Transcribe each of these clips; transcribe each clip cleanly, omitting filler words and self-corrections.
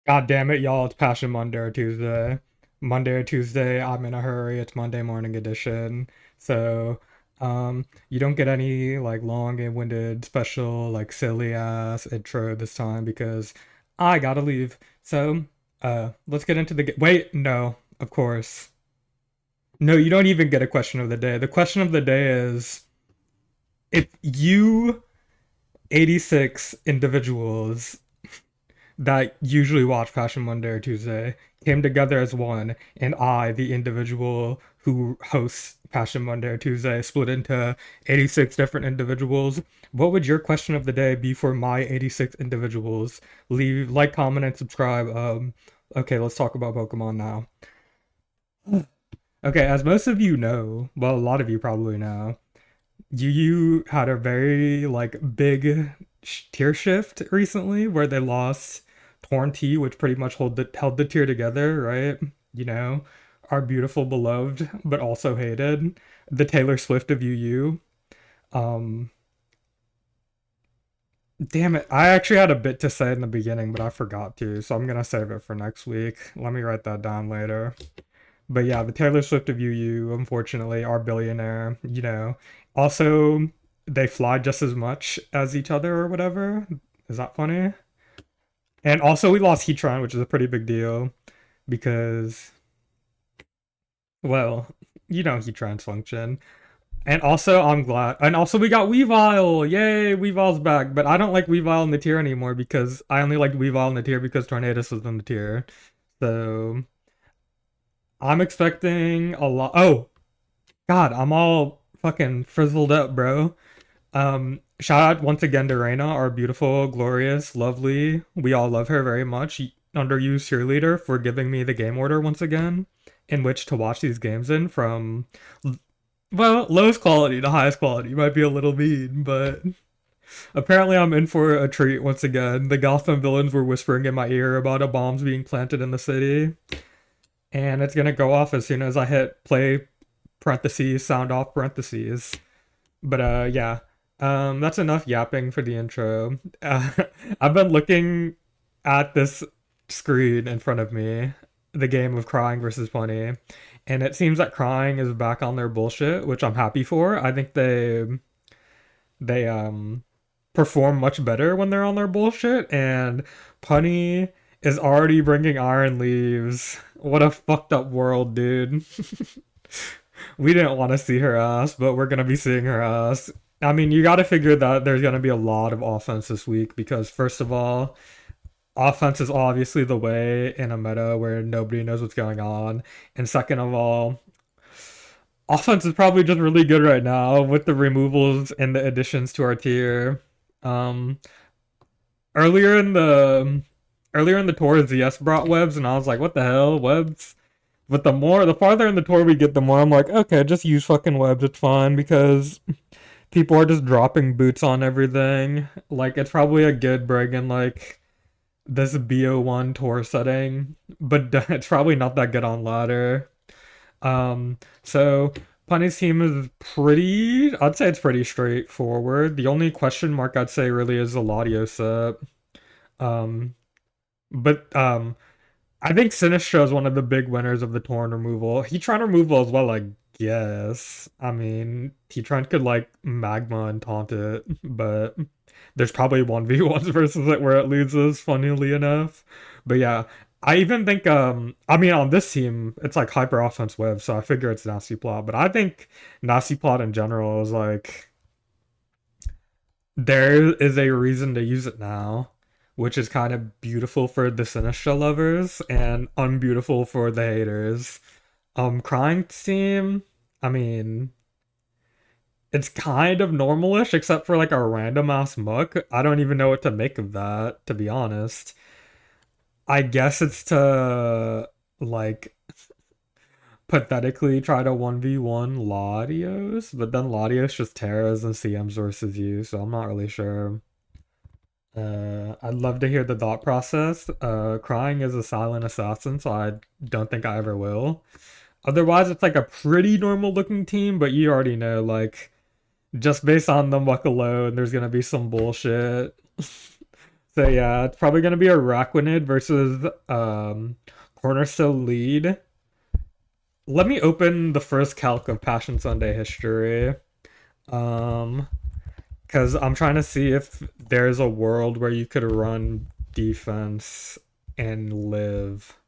God damn it, y'all, it's Passion Monday or Tuesday. Monday or Tuesday, I'm in a hurry. It's Monday morning edition. So, you don't get any like long and winded special like silly ass intro this time because I gotta leave. So, let's get into the wait, no, of course. No, you don't even get a question of the day. The question of the day is if you 86 individuals that usually watch Passion Monday or Tuesday came together as one, and I, the individual who hosts Passion Monday or Tuesday, split into 86 different individuals. What would your question of the day be for my 86 individuals? Leave, like, comment, and subscribe. Okay, let's talk about Pokemon now. Okay, as most of you know, well, a lot of you probably know, Yu had a very like big tier shift recently where they lost Torn T, which pretty much held the tier together, right? You know, our beautiful beloved, but also hated, the Taylor Swift of UU. Um, damn it, I actually had a bit to say in the beginning, but I forgot to, so I'm gonna save it for next week. Let me write that down later. But yeah, the Taylor Swift of UU, unfortunately, our billionaire, you know. Also, they fly just as much as each other or whatever. Is that funny? And also, we lost Heatran, which is a pretty big deal because, well, you know Heatran's function. And also, I'm glad. And also, we got Weavile! Yay, Weavile's back. But I don't like Weavile in the tier anymore because I only liked Weavile in the tier because Tornadus was in the tier. So, I'm expecting a lot. Oh, God, I'm all fucking frizzled up, bro. Shout out once again to Reina, our beautiful, glorious, lovely. We all love her very much. Underused cheerleader for giving me the game order once again, in which to watch these games in from, well, lowest quality to highest quality. Might be a little mean, but apparently I'm in for a treat once again. The Gotham villains were whispering in my ear about a bombs being planted in the city, and it's gonna go off as soon as I hit play parentheses, sound off parentheses. But yeah. That's enough yapping for the intro. Uh, I've been looking at this screen in front of me, the game of Crying versus Plenty, and it seems that Crying is back on their bullshit, which I'm happy for. I think they perform much better when they're on their bullshit, and Punny is already bringing Iron Leaves. What a fucked up world, dude. We didn't want to see her ass, but we're gonna be seeing her ass. I mean, you got to figure that there's gonna be a lot of offense this week because first of all, offense is obviously the way in a meta where nobody knows what's going on, and second of all, offense is probably just really good right now with the removals and the additions to our tier. Um, earlier in the earlier in the tour, ZS brought webs, and I was like, what the hell, webs? But the farther in the tour we get, the more I'm like, okay, just use fucking webs. It's fine because people are just dropping boots on everything. Like it's probably a good brig in like this BO1 tour setting, but it's probably not that good on ladder. So Punny's team is pretty. I'd say it's pretty straightforward. The only question mark I'd say really is the Latios set. Um, but I think Sinistcha is one of the big winners of the Torn removal. Heatran removal as well, I guess. I mean, Heatran could like magma and taunt it, but there's probably 1v1s versus it where it loses, funnily enough. But yeah, I even think I mean on this team it's like hyper offense web, so I figure it's Nasty Plot. But I think Nasty Plot in general is like there is a reason to use it now, which is kind of beautiful for the Sinistcha lovers and unbeautiful for the haters. Crying team, I mean, it's kind of normalish except for like a random ass muck. I don't even know what to make of that, to be honest. I guess it's to like pathetically try to 1v1 Latios, but then Latios just tears and CMs versus you, so I'm not really sure. I'd love to hear the thought process. Crying is a silent assassin, so I don't think I ever will. Otherwise, it's like a pretty normal looking team, but you already know, like, just based on the muck alone, there's gonna be some bullshit. So yeah, it's probably gonna be a Raquinid versus Cornerstone lead. Let me open the first calc of Passion Sunday history. Um, because I'm trying to see if there's a world where you could run defense and live.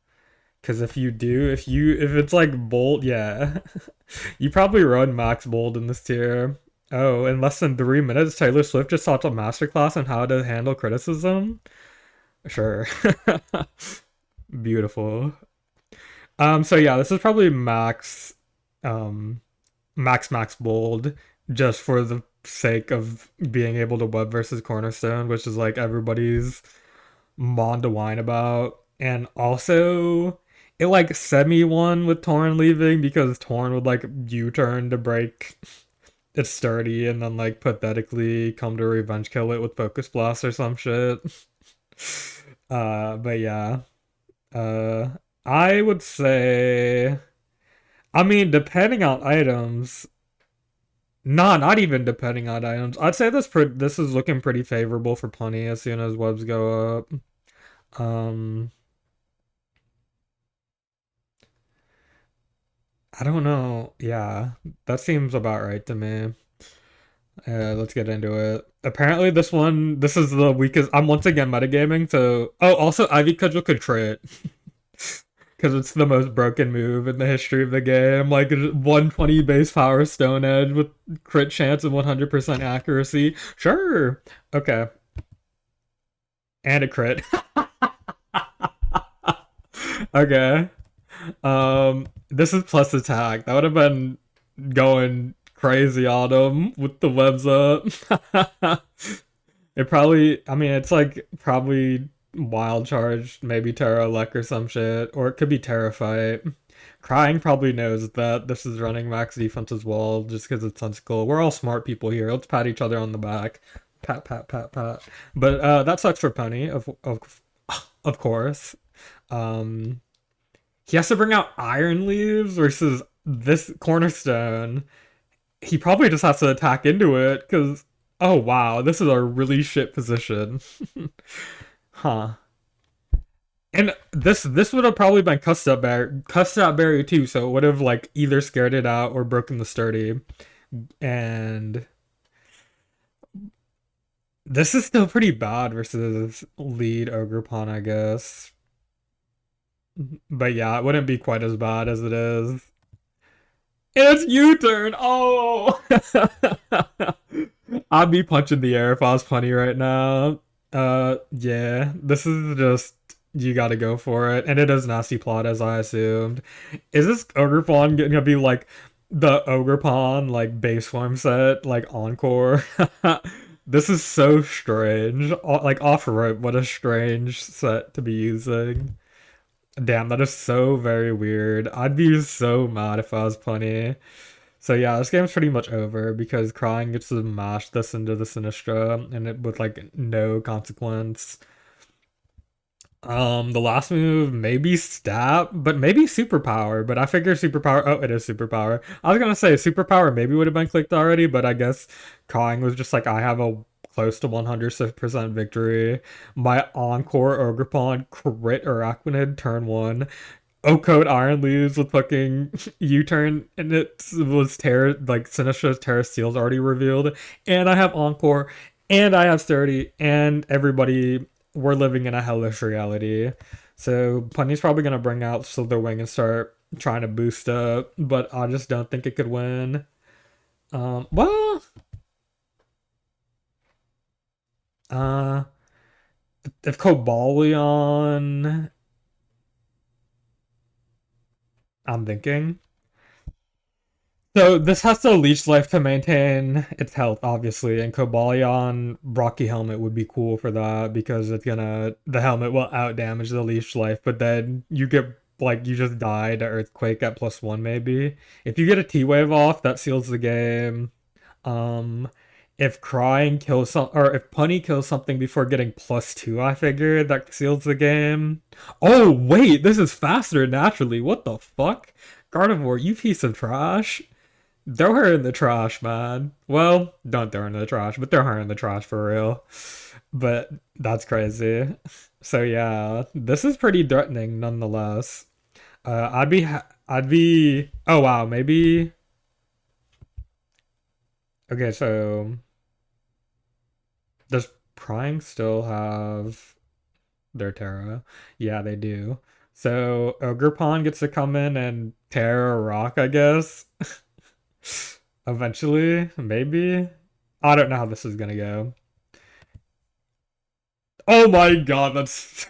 Because if you do, if it's like bold, yeah, you probably run max bold in this tier. Oh, in less than 3 minutes, Taylor Swift just taught a masterclass on how to handle criticism. Sure. Beautiful. So yeah, this is probably um, max bold, just for the sake of being able to web versus Cornerstone, which is like everybody's mon to whine about. And also, it like semi won with Torn leaving because Torn would like U-turn to break its sturdy and then like pathetically come to revenge kill it with Focus Blast or some shit. But yeah. Uh, I would say, I mean, depending on items, nah, not even depending on items. I'd say this is looking pretty favorable for Punny as soon as webs go up. Um, I don't know. Yeah, that seems about right to me. Let's get into it. Apparently, this is the weakest. I'm once again metagaming, so. Oh, also, Ivy Cudgel could crit. Because it's the most broken move in the history of the game. Like 120 base power Stone Edge with crit chance and 100% accuracy. Sure. Okay. And a crit. Okay. This is plus attack. That would have been going crazy on him with the webs up. It probably, I mean, it's like probably wild charge, maybe Terra Lek or some shit, or it could be Terra Fight. Crying probably knows that this is running max defense as well, just because it's sensical. We're all smart people here. Let's pat each other on the back. Pat, pat, pat, pat. But that sucks for Penny, of course. Um, he has to bring out Iron Leaves versus this Cornerstone. He probably just has to attack into it because, oh wow, this is a really shit position. Huh. And this would have probably been cussed out berry too, so it would have like either scared it out or broken the sturdy. And this is still pretty bad versus lead Ogre I guess. But yeah, it wouldn't be quite as bad as it is. It's U-turn. Oh, I'd be punching the air if I was punny right now. Yeah, this is just you gotta go for it, and it is nasty plot as I assumed. Is this Ogre Pawn gonna be like the Ogre Pawn like base form set like Encore? This is so strange. Like off rope, what a strange set to be using. Damn, that is so very weird. I'd be so mad if I was punny. So yeah, this game's pretty much over because Crying gets to mash this into the Sinistra and it with like no consequence. The last move maybe stab, but maybe superpower. But I figure superpower. Oh, it is superpower. I was gonna say superpower maybe would have been clicked already, but I guess Kong was just like I have a close to 100% victory. My encore Ogrepon crit Araquanid turn one. Code Iron leaves with fucking U-turn, and it was Terra like Sinistra's Terra Steel's already revealed, and I have Encore, and I have Sturdy, and everybody we're living in a hellish reality. So Punny's probably gonna bring out Slitherwing and start trying to boost up, but I just don't think it could win. Well, uh, if Cobalion, I'm thinking. So this has to leech life to maintain its health, obviously, and Cobalion Rocky Helmet would be cool for that because the helmet will out damage the leech life, but then you get like you just die to Earthquake at +1 maybe. If you get a T-Wave off, that seals the game. Um if Crying kills some or if Punny kills something before getting +2, I figure that seals the game. Oh wait, this is faster naturally. What the fuck? Gardevoir, you piece of trash. Throw her in the trash, man. Well, don't throw her in the trash, but throw her in the trash for real. But That's crazy. So yeah, this is pretty threatening nonetheless. I'd be, oh wow, maybe, okay, so does Prime still have their Terra? Yeah, they do. So Ogerpon gets to come in and tear a rock, I guess. Eventually, maybe. I don't know how this is gonna go. Oh my god, that's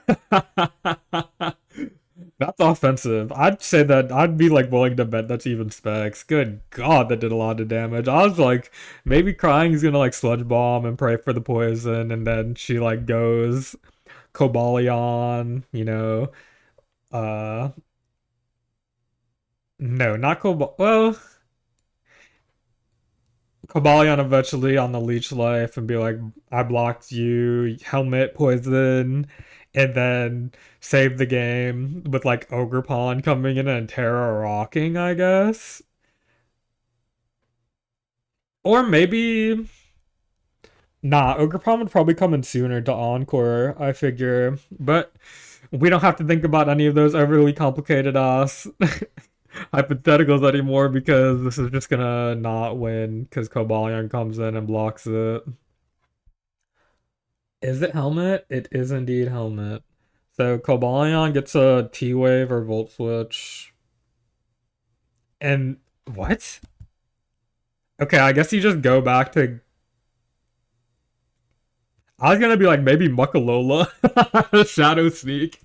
that's offensive. I'd say that I'd be like willing to bet that's even specs. Good god, that did a lot of damage. I was like, maybe crying's gonna like sludge bomb and pray for the poison, and then she like goes Cobalion, uh no, not Cobal well, Cobalion eventually on the leech life and be like, I blocked you, helmet poison, and then save the game with like Ogerpon coming in and Terra rocking, I guess. Or maybe nah, Ogerpon would probably come in sooner to Encore, I figure. But we don't have to think about any of those overly complicated hypotheticals anymore because this is just gonna not win because Cobalion comes in and blocks it. Is it helmet? It is indeed helmet. So Cobalion gets a T-Wave or Volt Switch. And what? Okay, I guess you just go back to. I was gonna be like maybe Muckalola, Shadow Sneak.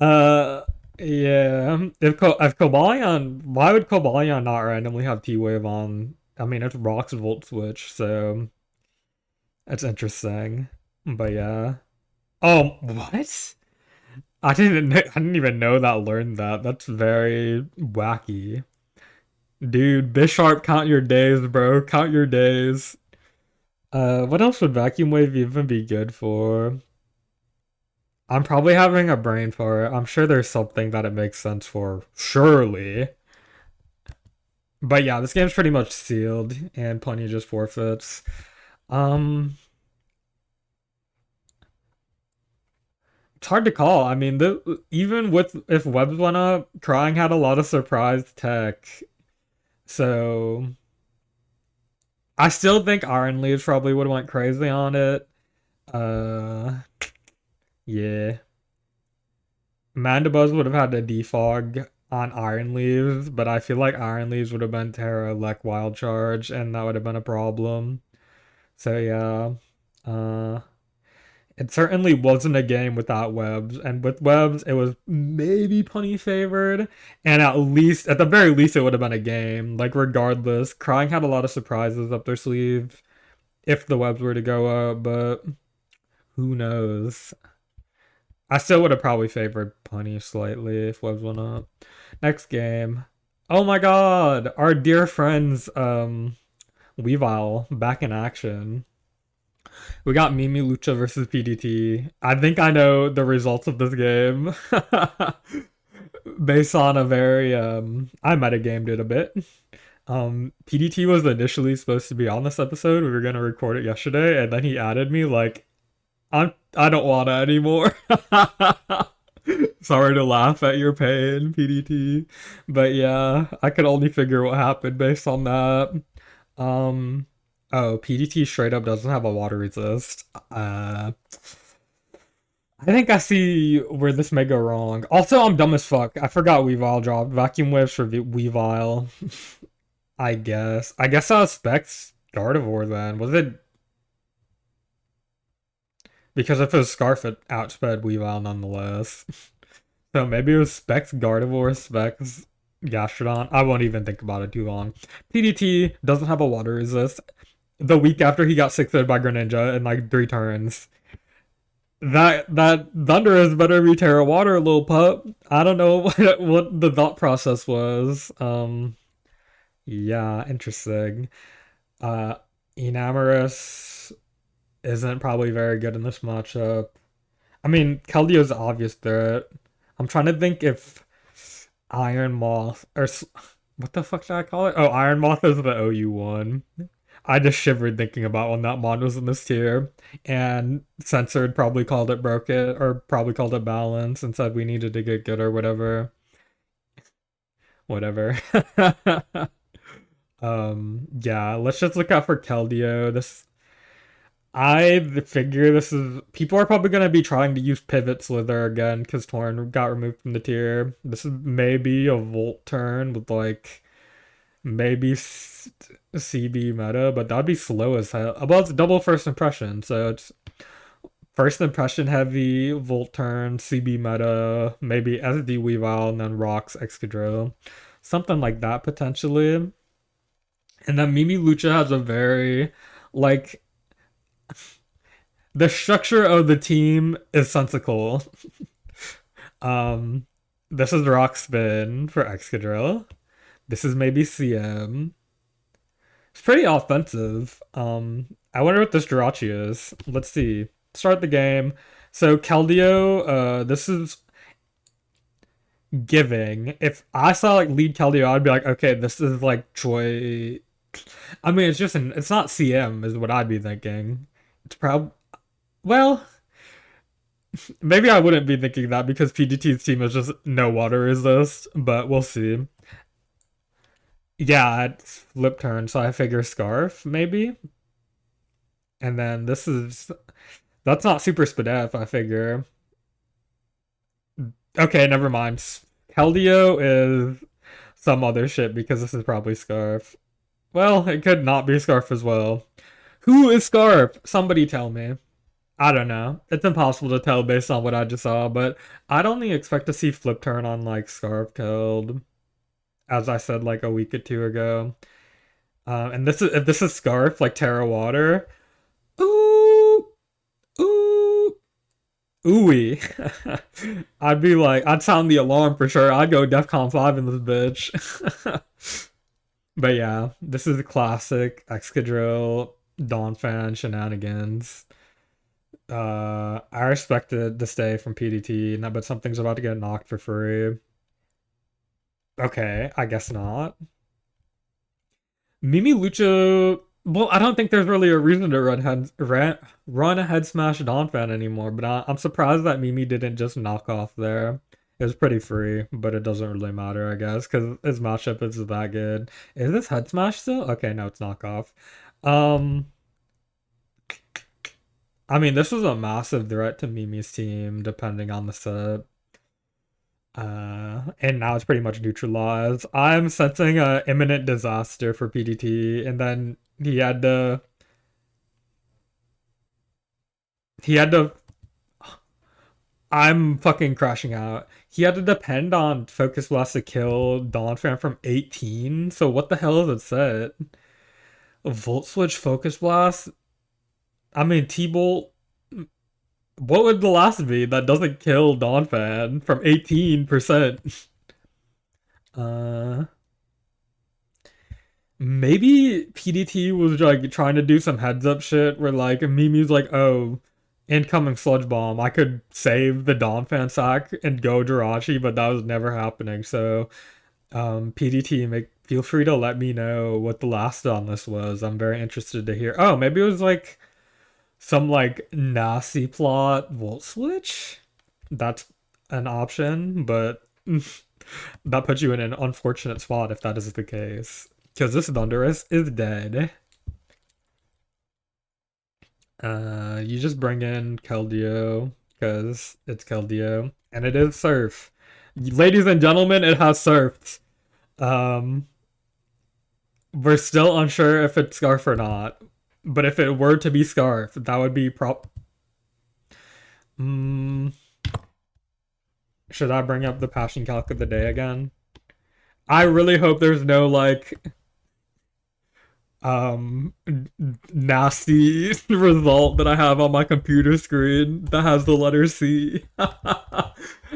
uh, yeah. If Cobalion, why would Cobalion not randomly have T-Wave on? I mean, it's Rock's Volt Switch, so that's interesting. But yeah. Oh, what? I didn't even know that learned that. That's very wacky. Dude, Bisharp, count your days, bro. Count your days. What else would Vacuum Wave even be good for? I'm probably having a brain fart. I'm sure there's something that it makes sense for. Surely. But yeah, this game's pretty much sealed and Plenty just forfeits. Um, it's hard to call. I mean, even with if webs went up, Crying had a lot of surprise tech. So I still think Iron Leaves probably would have went crazy on it. Uh, yeah. Mandibuzz would have had to defog on Iron Leaves, but I feel like Iron Leaves would have been Terra Lek Wild Charge, and that would have been a problem. So yeah. Uh, it certainly wasn't a game without webs, and with webs, it was maybe punny favored, and at the very least, it would have been a game. Like regardless, Crying had a lot of surprises up their sleeve if the webs were to go up, but who knows? I still would have probably favored punny slightly if webs went up. Next game. Oh my god, our dear friends, Weavile back in action. We got Mimi Lucha versus PDT. I think I know the results of this game. Based on a very I metagamed it a bit. PDT was initially supposed to be on this episode. We were gonna record it yesterday, and then he added me like I don't wanna anymore. Sorry to laugh at your pain, PDT. But yeah, I could only figure what happened based on that. Um oh, PDT straight up doesn't have a water resist. I think I see where this may go wrong. Also, I'm dumb as fuck. I forgot Weavile dropped. Vacuum Waves for Weavile. I guess. I guess I was Specs Gardevoir then. Was it because if it was Scarf it outsped Weavile nonetheless. So maybe it was Specs Gardevoir, Specs Gastrodon. I won't even think about it too long. PDT doesn't have a water resist. The week after he got 6-0'd by Greninja in like 3 turns. That Thunder is better be Terra Water, little pup. I don't know what the thought process was. Yeah, interesting. Uh, Enamorous isn't probably very good in this matchup. I mean, Keldio's obvious threat. I'm trying to think if Iron Moth or what the fuck did I call it? Oh, Iron Moth is the OU one. I just shivered thinking about when that mod was in this tier, and censored probably called it broke it, or probably called it balance, and said we needed to get good or whatever. Whatever. Yeah, let's just look out for Keldeo. I figure this is people are probably gonna be trying to use pivot slither again because Torn got removed from the tier. This is maybe a Volt turn with like maybe CB meta, but that'd be slow as hell. Well, it's double first impression, so it's first impression heavy, Volt turn, CB meta, maybe SD Weavile, and then Rocks Excadrill. Something like that potentially. And then Mimi Lucha has a very like the structure of the team is sensical. Um this is Rock Spin for Excadrill. This is maybe CM. It's pretty offensive. I wonder what this Jirachi is. Let's see. Start the game. So Keldeo, this is giving. If I saw like lead Keldeo, I'd be like, okay, this is like Choi. I mean, it's not CM is what I'd be thinking. It's probably well, maybe I wouldn't be thinking that because PDT's team is just no water resist, but we'll see. Yeah, it's flip turn, so I figure Scarf maybe, and then this is that's not super Spadef. I figure. Okay, never mind. Keldeo is some other shit because this is probably Scarf. Well, it could not be Scarf as well. Who is Scarf? Somebody tell me. I don't know. It's impossible to tell based on what I just saw, but I'd only expect to see flip turn on like Scarf Killed, as I said like a week or two ago. And this is if this is Scarf like Terra Water. Ooh, ooh, ooey. I'd be like, I'd sound the alarm for sure. I'd go DEFCON 5 in this bitch. But yeah, this is the classic Excadrill Donphan shenanigans. I expected to stay from PDT, but something's about to get knocked for free. Okay, I guess not. Mimi Lucha. Well, I don't think there's really a reason to run a head smash Donphan anymore, but I'm surprised that Mimi didn't just knock off there. It was pretty free, but it doesn't really matter, I guess, because his matchup is that good. Is this head smash still? Okay, no, it's knockoff. Um, I mean, this was a massive threat to Mimi's team, depending on the set. And now it's pretty much neutralized. I'm sensing a imminent disaster for PDT, and then he had to I'm fucking crashing out. He had to depend on Focus Blast to kill Donphan from 18. So what the hell is it set? A Volt Switch Focus Blast? I mean T-Bolt. What would the last be that doesn't kill Donphan from 18%? Uh Maybe PDT was like trying to do some heads up shit where like Mimi's like, oh, incoming sludge bomb. I could save the Donphan sack and go Jirachi, but that was never happening. So PDT, make feel free to let me know what the last on this was. I'm very interested to hear. Oh, maybe it was like some like nasty plot Volt Switch. That's an option, but that puts you in an unfortunate spot if that is the case. Because this Thunderous is dead. You just bring in Keldeo because it's Keldeo and it is Surf. Ladies and gentlemen, it has surfed. Um, we're still unsure if it's Scarf or not, but if it were to be Scarf, that would be prop. Mm, should I bring up the passion calc of the day again? I really hope there's no like um nasty result that I have on my computer screen that has the letter C.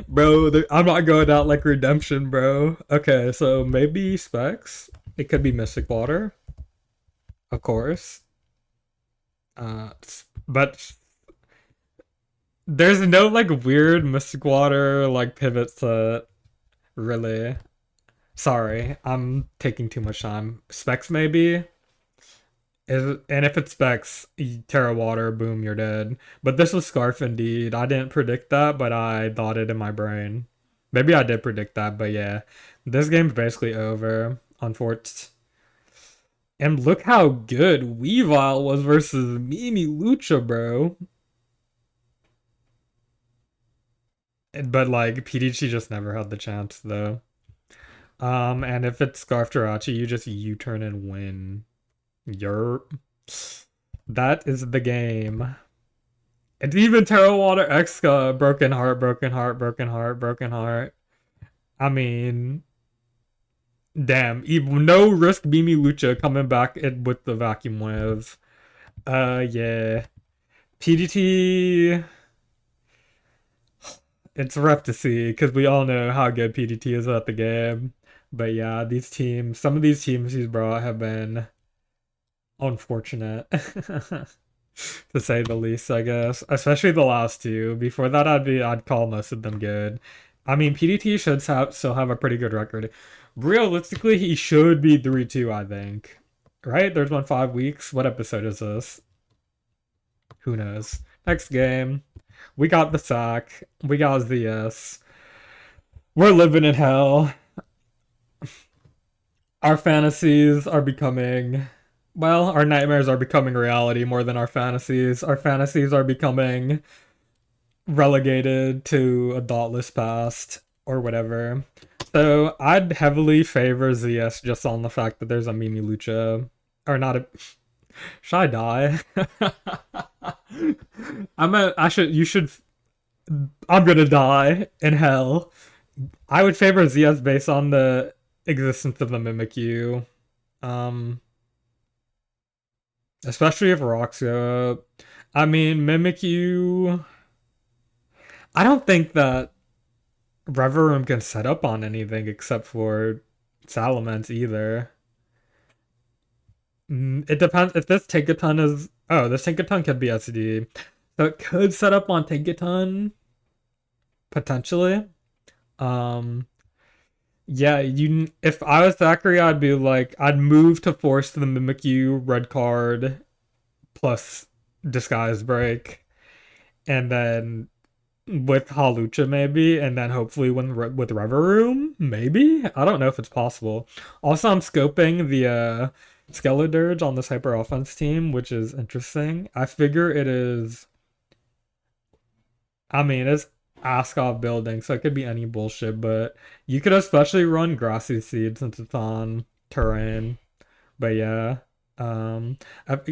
Bro, I'm not going out like redemption, bro. Okay, so maybe specs. It could be Mystic Water, of course. But there's no like weird Mystic Water like pivot set, really. Sorry, I'm taking too much time. Specs maybe. And if it specs Terra Water, boom, you're dead. But this was Scarf indeed. I didn't predict that, but I thought it in my brain. Maybe I did predict that, but yeah. This game's basically over, unfortunately. And look how good Weavile was versus Mimi Lucha, bro. But like PDG just never had the chance though. And if it's Scarf Jirachi, you just U-turn and win. Yerp. That is the game. It's even Terra Water X broken heart, broken heart, broken heart, broken heart. I mean, damn. Even no risk Mimi Lucha coming back with the vacuum wave. Yeah. PDT, it's rough to see because we all know how good PDT is at the game. But yeah, these teams, some of these teams he's brought have been unfortunate, to say the least, I guess. Especially the last two. Before that, I'd call most of them good. I mean, PDT should still have a pretty good record. Realistically, he should be 3-2, I think. Right? There's been 5 weeks. What episode is this? Who knows? Next game. We got the sack. We got ZS. We're living in hell. Our fantasies are becoming, well, our nightmares are becoming reality more than our fantasies. Our fantasies are becoming relegated to a dauntless past or whatever. So I'd heavily favor ZS just on the fact that there's a Mimi Lucha. Or not a. Should I die? You should. I'm gonna die in hell. I would favor ZS based on the existence of the Mimikyu. Um, Especially if rocks go up. I mean, Mimikyu. I don't think that Reverum can set up on anything except for Salamence either. It depends if this Tinkaton is. Oh, this Tinkaton could be SD. So it could set up on Tinkaton potentially. Um, yeah, you. If I was Thackeray, I'd be like, I'd move to force the Mimikyu red card plus disguise break, and then with Halucha maybe, and then hopefully with Reverum maybe. I don't know if it's possible. Also, I'm scoping the Skeledirge on this hyper offense team, which is interesting. I figure it is. I mean, it's Askov building, so it could be any bullshit, but you could especially run Grassy Seed since it's on terrain. But yeah, um,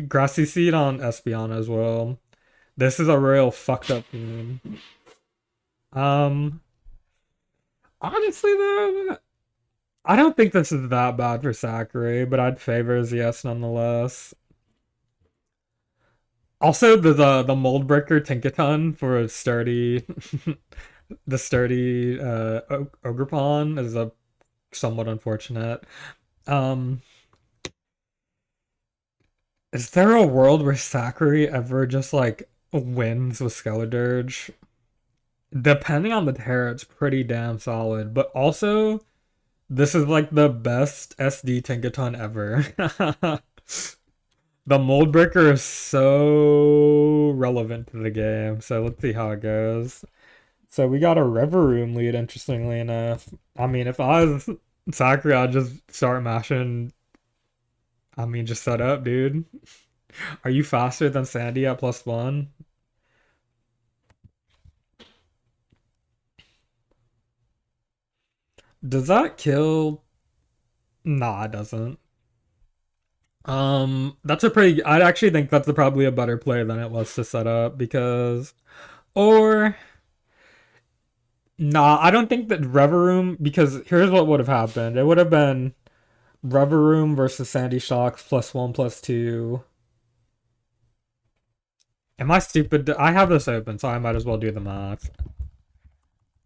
Grassy Seed on Espeon as well. This is a real fucked up team. Um, Honestly though, I don't think this is that bad for Sakurai, but I'd favor ZS nonetheless. Also, the mold breaker Tinkaton for a sturdy, the sturdy Ogrepon is a somewhat unfortunate. Um, is there a world where Sakurai ever just like wins with Skeledirge? Depending on the Terra, it's pretty damn solid. But also, this is like the best SD Tinkaton ever. The mold breaker is so relevant to the game. So let's see how it goes. So we got a Reverum lead, interestingly enough. I mean, if I was Sakura, I'd just start mashing. I mean, just set up, dude. Are you faster than Sandy at +1? Does that kill? Nah, it doesn't. That's a pretty. I'd actually think that's probably a better play than it was to set up because, or nah, I don't think that Reverum because here's what would have happened. It would have been Reverum versus Sandy Shocks +1 +2. Am I stupid? I have this open, so I might as well do the math.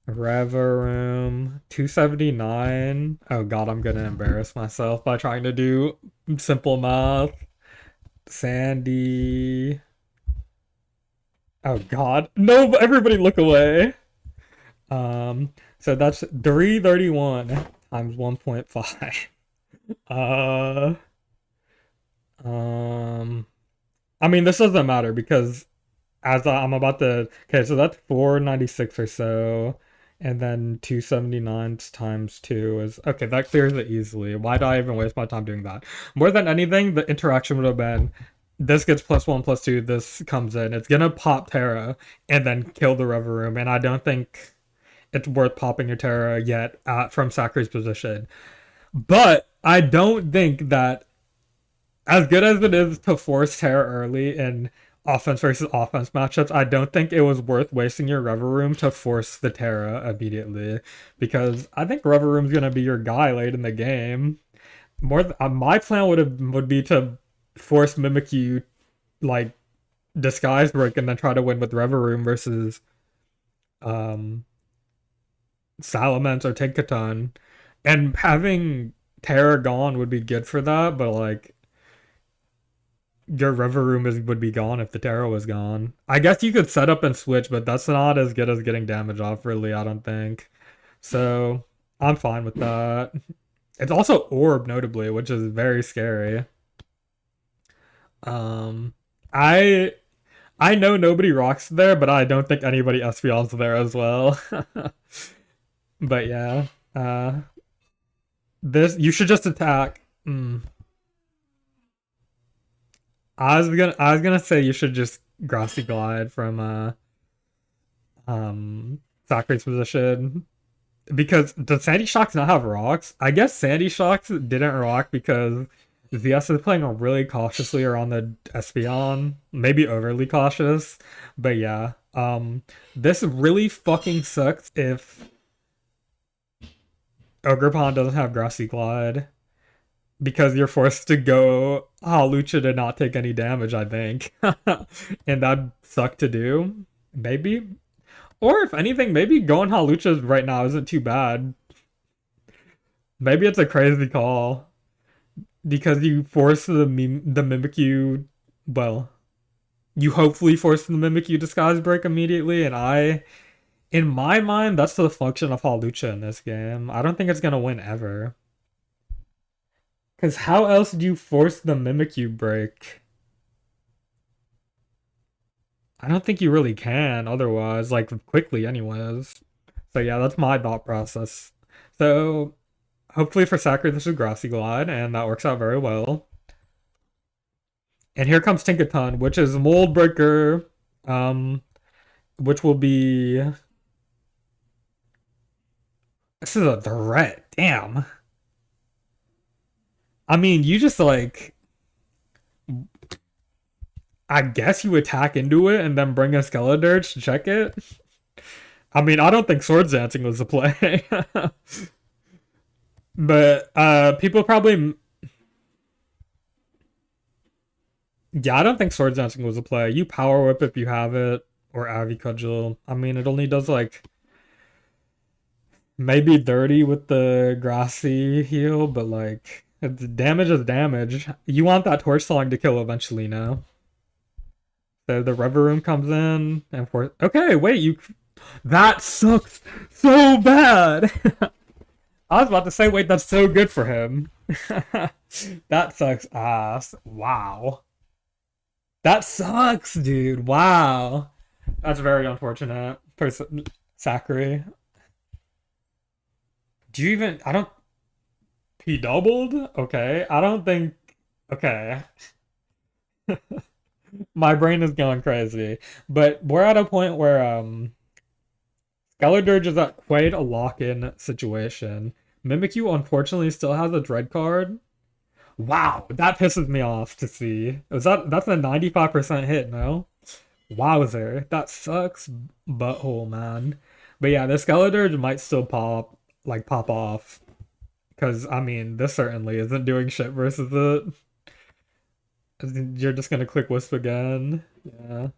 Reverum 279. Oh god, I'm gonna embarrass myself by trying to do simple math. Sandy. Oh god. No, everybody look away. So that's 331 times 1.5. Uh Um, I mean, this doesn't matter because I'm about to. Okay, so that's 496 or so, and then 279 times two is okay. That clears it easily. Why do I even waste my time doing that? More than anything, the interaction would have been. This gets plus one, plus two. This comes in. It's gonna pop Terra and then kill the Rever Room, and I don't think it's worth popping your Terra yet from Sakure's position. But I don't think that as good as it is to force Terra early in offense versus offense matchups, I don't think it was worth wasting your Rever Room to force the Terra immediately. Because I think Rever Room's gonna be your guy late in the game. My plan would be to force Mimikyu like disguise break and then try to win with Rever Room versus um Salamence or Tinkaton. And having Terra gone would be good for that, but like your River Room would be gone if the Terra was gone. I guess you could set up and switch, but that's not as good as getting damage off, really, I don't think. So I'm fine with that. It's also Orb, notably, which is very scary. Um, I I know nobody rocks there, but I don't think anybody SPLs there as well. But yeah, this you should just attack. I was gonna say you should just Grassy Glide from Sakure's position because does Sandy Shocks not have rocks? I guess Sandy Shocks didn't rock because ZS is playing really cautiously around the Espeon, maybe overly cautious, but yeah. This really fucking sucks if Ogerpon doesn't have Grassy Glide because you're forced to go Lucha to not take any damage, I think. And that'd suck to do. Maybe. Or if anything, maybe going Halucha right now isn't too bad. Maybe it's a crazy call. Because you force the Mimikyu, well, you hopefully force the Mimikyu disguise break immediately, and in my mind, that's the function of Halucha in this game. I don't think it's gonna win ever. Because how else do you force the Mimikyu break? I don't think you really can otherwise, like quickly, anyways. So yeah, that's my thought process. So hopefully for Sakura, this is Grassy Glide, and that works out very well. And here comes Tinkaton, which is Mold Breaker, um, which will be. This is a threat. Damn. I mean, you just like. I guess you attack into it and then bring a Skeledirge to check it. I mean, I don't think Swords Dancing was the play. But people probably. Yeah, I don't think Swords Dancing was a play. You Power Whip if you have it, or Avi Cudgel. I mean, it only does like maybe 30 with the Grassy heal, but like damage is damage. You want that Torch Song to kill eventually now. So the Rever Room comes in and for okay, wait, you that sucks so bad. I was about to say, wait, that's so good for him. That sucks ass. Wow. That sucks, dude. Wow. That's very unfortunate. Person Sakura. Do you even I don't he doubled? Okay. I don't think okay. My brain is going crazy. But we're at a point where Skeledirge is at quite a lock-in situation. Mimikyu unfortunately still has a dread card. Wow, that pisses me off to see. That's a 95% hit, no? Wowzer. That sucks butthole, man. But yeah, the Skeledirge might still pop off. Because, I mean, this certainly isn't doing shit versus it. You're just gonna click Wisp again. Yeah.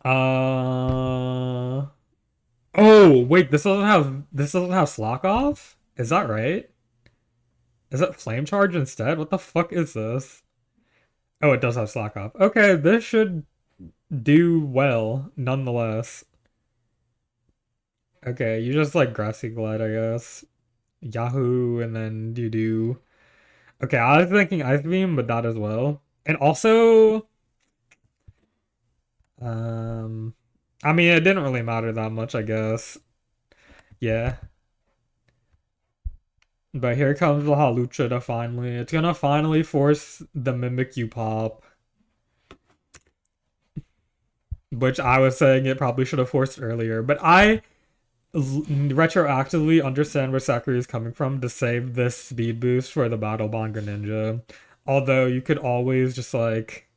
Uh oh, wait, this doesn't have Slock off? Is that right? Is it Flame Charge instead? What the fuck is this? Oh, it does have Slock off. Okay, this should do well, nonetheless. Okay, you just like Grassy Glide, I guess. Yahoo, and then do. Okay, I was thinking Ice Beam, but that as well. And also, um, I mean, it didn't really matter that much, I guess. Yeah. But here comes the Halucha to finally. It's gonna finally force the Mimikyu pop, which I was saying it probably should have forced earlier. But I retroactively understand where Sakura is coming from to save this speed boost for the Battle Bond Greninja. Although you could always just like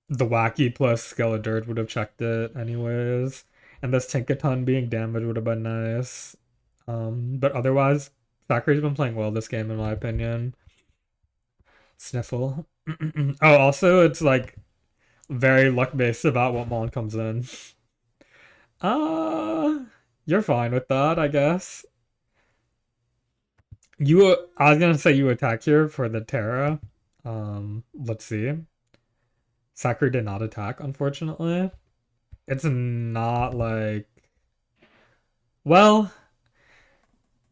the Wacky plus Skeledirge would have checked it anyways. And this Tinkaton being damaged would have been nice. But otherwise, Sakura's been playing well this game in my opinion. Sniffle. Oh, also it's like very luck based about what Mon comes in. Uh you're fine with that, I guess. I was gonna say you attack here for the Terra. Let's see. Sakura did not attack, unfortunately. It's not like well,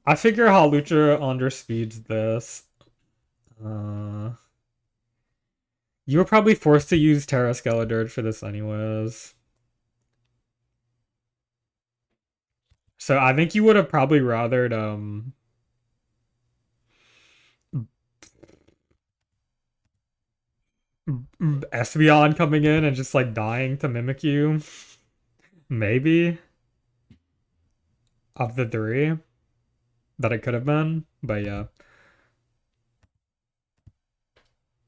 I figure Halucha underspeeds this. Uh you were probably forced to use Terra Skeledirge for this anyways. So I think you would have probably rathered Espeon coming in and just like dying to mimic you. Maybe of the three that it could have been. But yeah.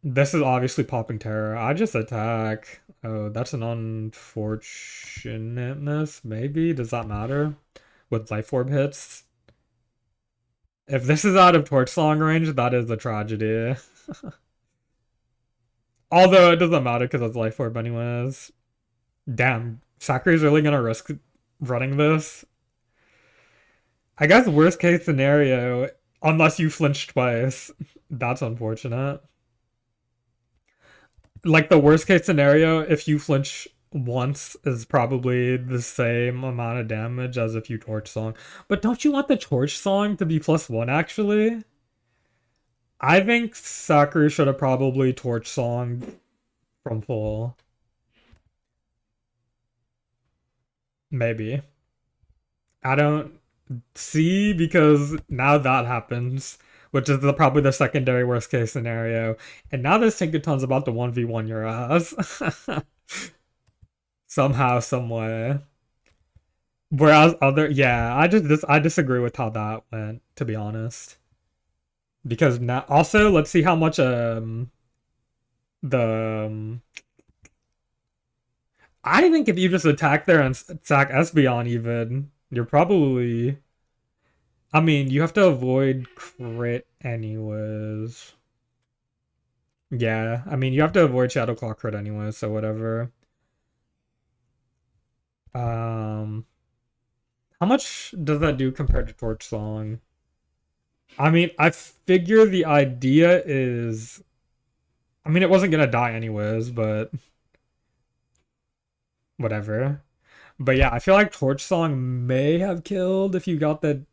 This is obviously popping terror. I just attack. Oh, that's an unfortunateness, maybe? Does that matter? With life orb hits? If this is out of Torch Song range, that is a tragedy. Although it doesn't matter because it's life orb anyways. Damn, Sakura's really gonna risk running this? I guess worst case scenario, unless you flinch twice, that's unfortunate. Like the worst case scenario, if you flinch once, is probably the same amount of damage as if you torch song. But don't you want the torch song to be +1 actually? I think Sakura should have probably torch song from full. Maybe. I don't see because now that happens, which is probably the secondary worst case scenario. And now this Tinkaton's about to 1v1 your ass. Somehow, some way. Whereas yeah, I disagree with how that went, to be honest. Because now, also, let's see how much the I think if you just attack there and sack Espeon even, you're probably. I mean, you have to avoid crit anyways. Yeah, I mean, you have to avoid Shadow Claw crit anyways, so whatever. Um, how much does that do compared to Torch Song? I mean, I figure the idea is. I mean, it wasn't gonna die anyways, but whatever. But yeah, I feel like Torch Song may have killed if you got the.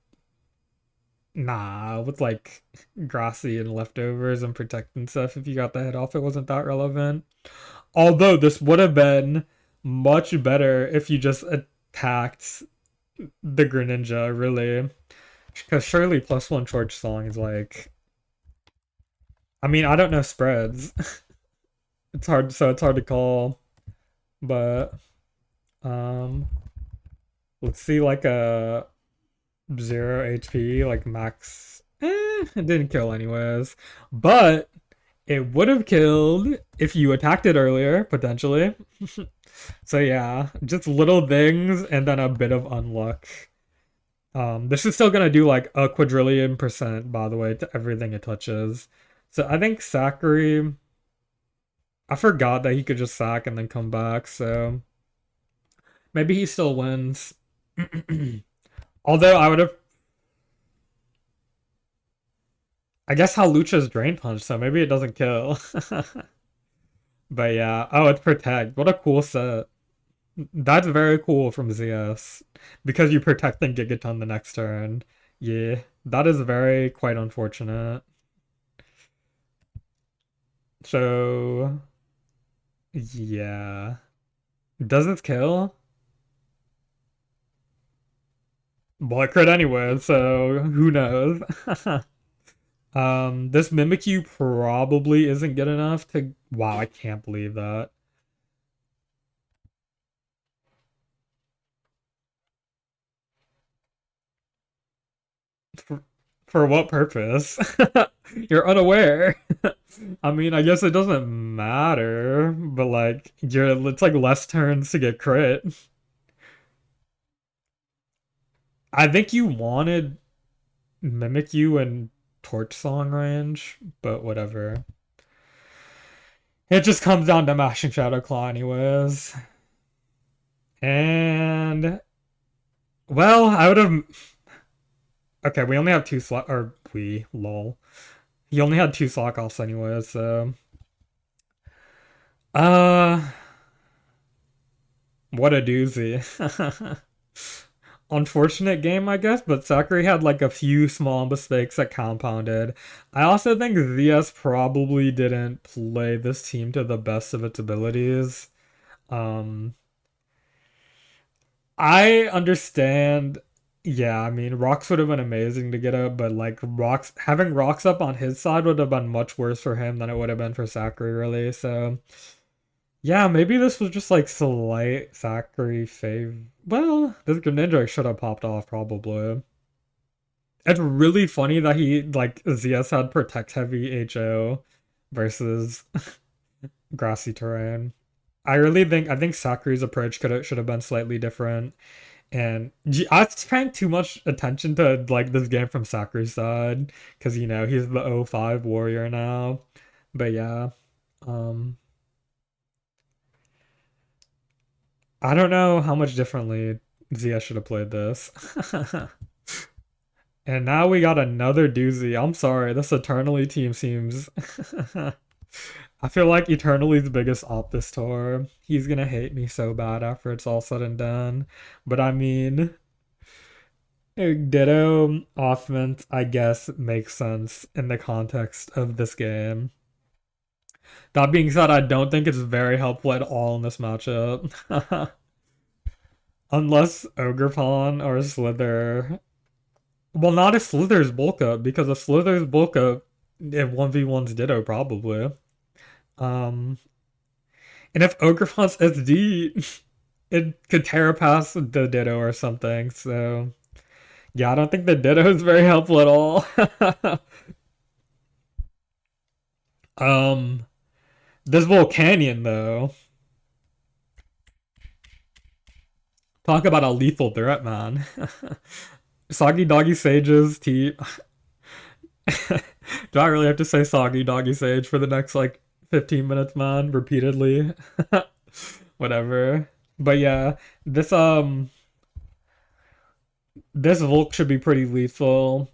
Nah, with like Grassy and leftovers and protect and stuff, if you got the head off, it wasn't that relevant. Although this would have been much better if you just attacked the Greninja, really. Because surely +1 Torch Song is like. I mean, I don't know spreads. It's hard to call. But um let's see like a 0 HP, like max. It didn't kill anyways. But it would have killed if you attacked it earlier, potentially. So yeah, just little things and then a bit of unluck. This is still gonna do like a quadrillion percent, by the way, to everything it touches. So I think Sakura. I forgot that he could just sack and then come back, so maybe he still wins. Although I would have. I guess how Lucha's Drain Punch, so maybe it doesn't kill. But yeah. Oh, it's Protect. What a cool set. That's very cool from ZS. Because you protect and Gigaton the next turn. Yeah. That is very quite unfortunate. So yeah. Does it kill? Well, it crit anyway, so who knows? This Mimikyu probably isn't good enough to. Wow, I can't believe that. For, for what purpose? You're unaware. I mean, I guess it doesn't matter, but like, it's like less turns to get crit. I think you wanted Mimikyu and Torch Song range, but whatever. It just comes down to mashing Shadow Claw anyways. And well, I would have. Okay, we only have two slot, or lol. He only had two slot offs anyways, so. Uh, what a doozy. Unfortunate game, I guess, but Sakurai had like a few small mistakes that compounded. I also think ZS probably didn't play this team to the best of its abilities. Um, I understand. Yeah, I mean, Rocks would have been amazing to get up, but like Rocks having Rocks up on his side would have been much worse for him than it would have been for Sakurai, really. So yeah, maybe this was just like slight Sakurai fave. Well, this Greninja should have popped off probably. It's really funny that he like ZS had Protect Heavy HO versus grassy terrain. I think Sakurai's approach could should have been slightly different. And I was paying too much attention to like this game from Sakurai's side because he's the O5 warrior now. But yeah, um, I don't know how much differently Zia should have played this. And now we got another doozy. I'm sorry, this Eternally team seems. I feel like Eternally's biggest op this tour. He's gonna hate me so bad after it's all said and done. But I mean, Ditto offense, I guess, makes sense in the context of this game. That being said, I don't think it's very helpful at all in this matchup. Unless Ogerpon or Slither. Well, not if Slither's bulk up, because if Slither's bulk up, it 1v1's Ditto probably. Um, and if Ogerpon's SD, it could tear past the Ditto or something, so. Yeah, I don't think the Ditto is very helpful at all. um, this Volcanion though, talk about a lethal threat, man. Soggy Doggy Sage's T. Do I really have to say Soggy Doggy Sage for the next like 15 minutes, man? Repeatedly. Whatever. But yeah, this Volk should be pretty lethal.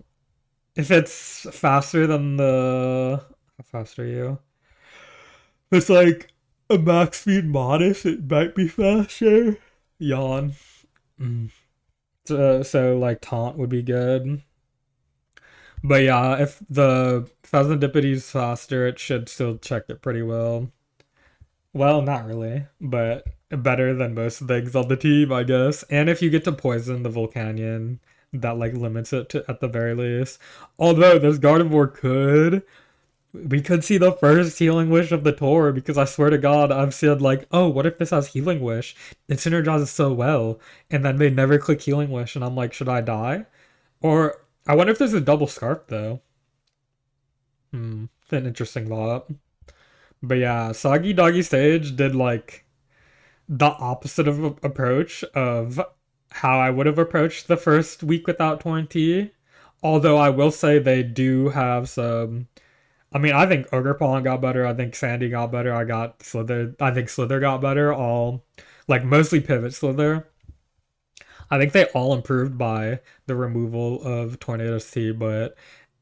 If it's faster than the how fast are you? If it's like a max speed modest, it might be faster. Yawn. Mm. So like taunt would be good. But yeah, if the Pheasantipity's faster, it should still check it pretty well. Well, not really, but better than most things on the team, I guess. And if you get to poison the Volcanion, that like limits it to at the very least. Although this Gardevoir we could see the first Healing Wish of the tour because I swear to God, I've said like, oh, what if this has Healing Wish? It synergizes so well, and then they never click Healing Wish, and I'm like, should I die? Or I wonder if there's a double scarf though. It's an interesting thought. But yeah, Soggy Doggy Stage did like the opposite of approach of how I would have approached the first week without 20. Although I will say they do have some. I mean, I think Ogerpon got better. I think Sandy got better. I got Slither. I think Slither got better. All like mostly Pivot Slither. I think they all improved by the removal of Tornado's T, but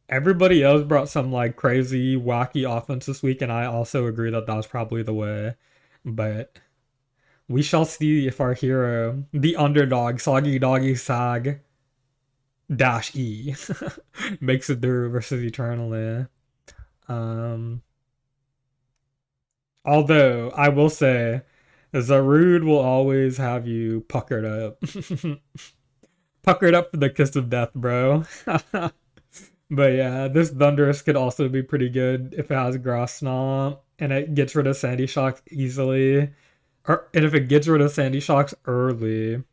everybody else brought some like crazy, wacky offense this week, and I also agree that that was probably the way. But we shall see if our hero, the underdog, Soggy Doggy Sag dash E, makes it through versus Eternally. Um, Although I will say, Zarude will always have you puckered up, puckered up for the kiss of death, bro. But yeah, this Thunderous could also be pretty good if it has Grass Stomp and it gets rid of Sandy Shocks easily. Or, and if it gets rid of Sandy Shocks early.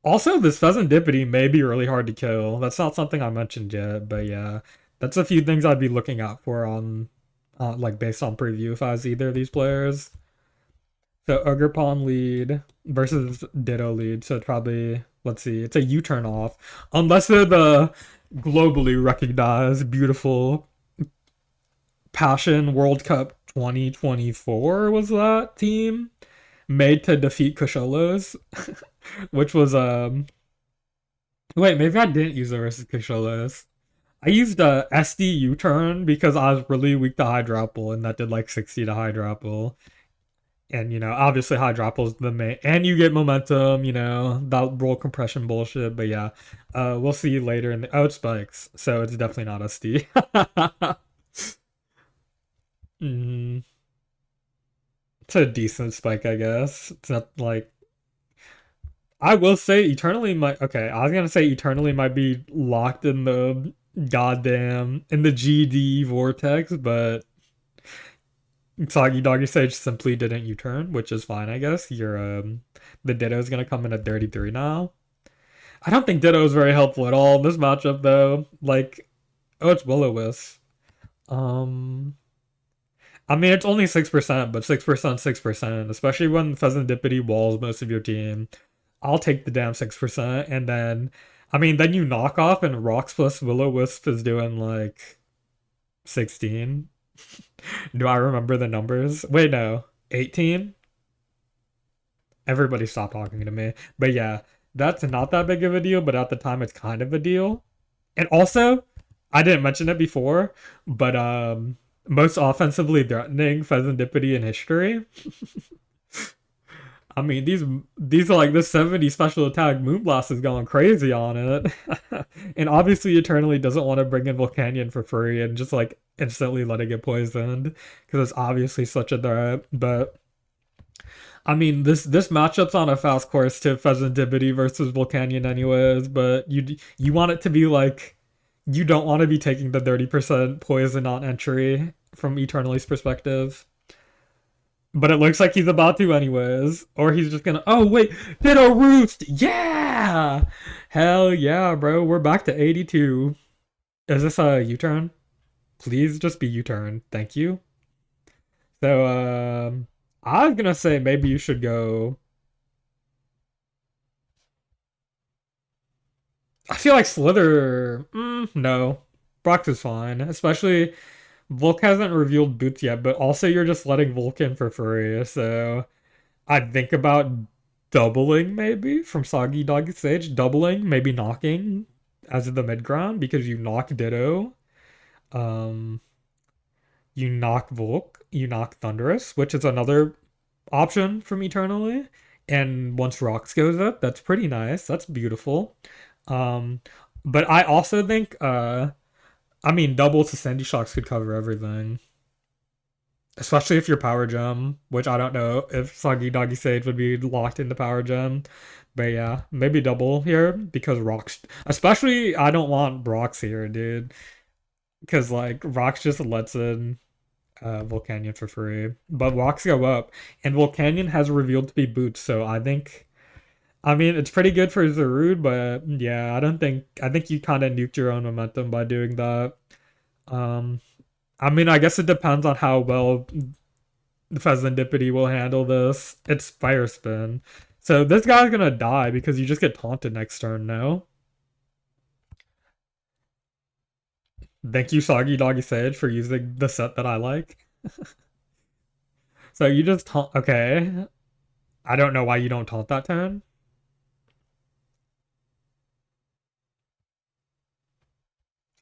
Also, this Pheasantipity may be really hard to kill. That's not something I mentioned yet, but yeah. That's a few things I'd be looking out for on, like, based on preview if I was either of these players. So, Ogerpon lead versus Ditto lead. So, it's probably, let's see, it's a U turn off. Unless they're the globally recognized, beautiful Passion World Cup 2024 was that team made to defeat Kusholos, which was wait, maybe I didn't use it versus Kusholos. I used a SD U-turn because I was really weak to Hydropple and that did like 60 to Hydropple. And obviously Hydropple is the main and you get momentum, that roll compression bullshit, but yeah. We'll see you later in the it spikes, so it's definitely not SD. mm, it's a decent spike, I guess. It's not like I will say Eternally might okay, I was gonna say Eternally might be locked in the goddamn in the GD vortex, but Soggy Doggy Sage simply didn't U-turn, which is fine, I guess. You're the Ditto's gonna come in at 33 now. I don't think Ditto is very helpful at all in this matchup though. Like, oh, it's Will-O-Wisp. Um I mean, it's only 6%, but 6%, 6%, especially when Pheasantipity walls most of your team. I'll take the damn 6%, and then, I mean, then you knock off, and Rocks plus Will-O-Wisp is doing like 16. Do I remember the numbers? Wait, no. 18? Everybody stop talking to me. But yeah, that's not that big of a deal, but at the time it's kind of a deal. And also, I didn't mention it before, but most offensively threatening Pheasantipity in history. I mean, these are like this 70 special attack Moonblast is going crazy on it. And obviously Eternally doesn't want to bring in Volcanion for free and just like instantly let it get poisoned because it's obviously such a threat. But I mean, this matchup's on a fast course to Pheasantipity versus Volcanion anyways, but you want it to be like you don't want to be taking the 30% poison on entry from Eternaly's perspective. But it looks like he's about to anyways. Or he's just gonna oh wait, Ditto Roost! Yeah! Hell yeah, bro. We're back to 82. Is this a U-turn? Please just be U-turn. Thank you. So I was gonna say maybe you should go. I feel like Slither. No. Brox is fine. Especially Volk hasn't revealed boots yet, but also you're just letting Vulcan for free, so I'd think about doubling maybe from Soggy Doggy Sage, doubling, maybe knocking as the mid ground because you knock Ditto, um, you knock Volk, you knock Thunderous, which is another option from Eternally. And once Rocks goes up, that's pretty nice. That's beautiful. Um, but I also think, I mean, double to Sandy Shocks could cover everything. Especially if you're Power Gem, which I don't know if Soggy Doggy Sage would be locked into Power Gem. But yeah, maybe double here because Rocks. Especially, I don't want Brox here, dude. Because, like, Rocks just lets in Volcanion for free. But Rocks go up. And Volcanion has revealed to be Boots, so I think. I mean, it's pretty good for Zarude, but yeah, I don't think. I think you kind of nuked your own momentum by doing that. Um, I mean, I guess it depends on how well the Pheasantipity will handle this. It's Fire Spin. So this guy's gonna die because you just get taunted next turn, no? Thank you, Soggy Doggy Sage, for using the set that I like. So you just taunt. Okay. I don't know why you don't taunt that turn.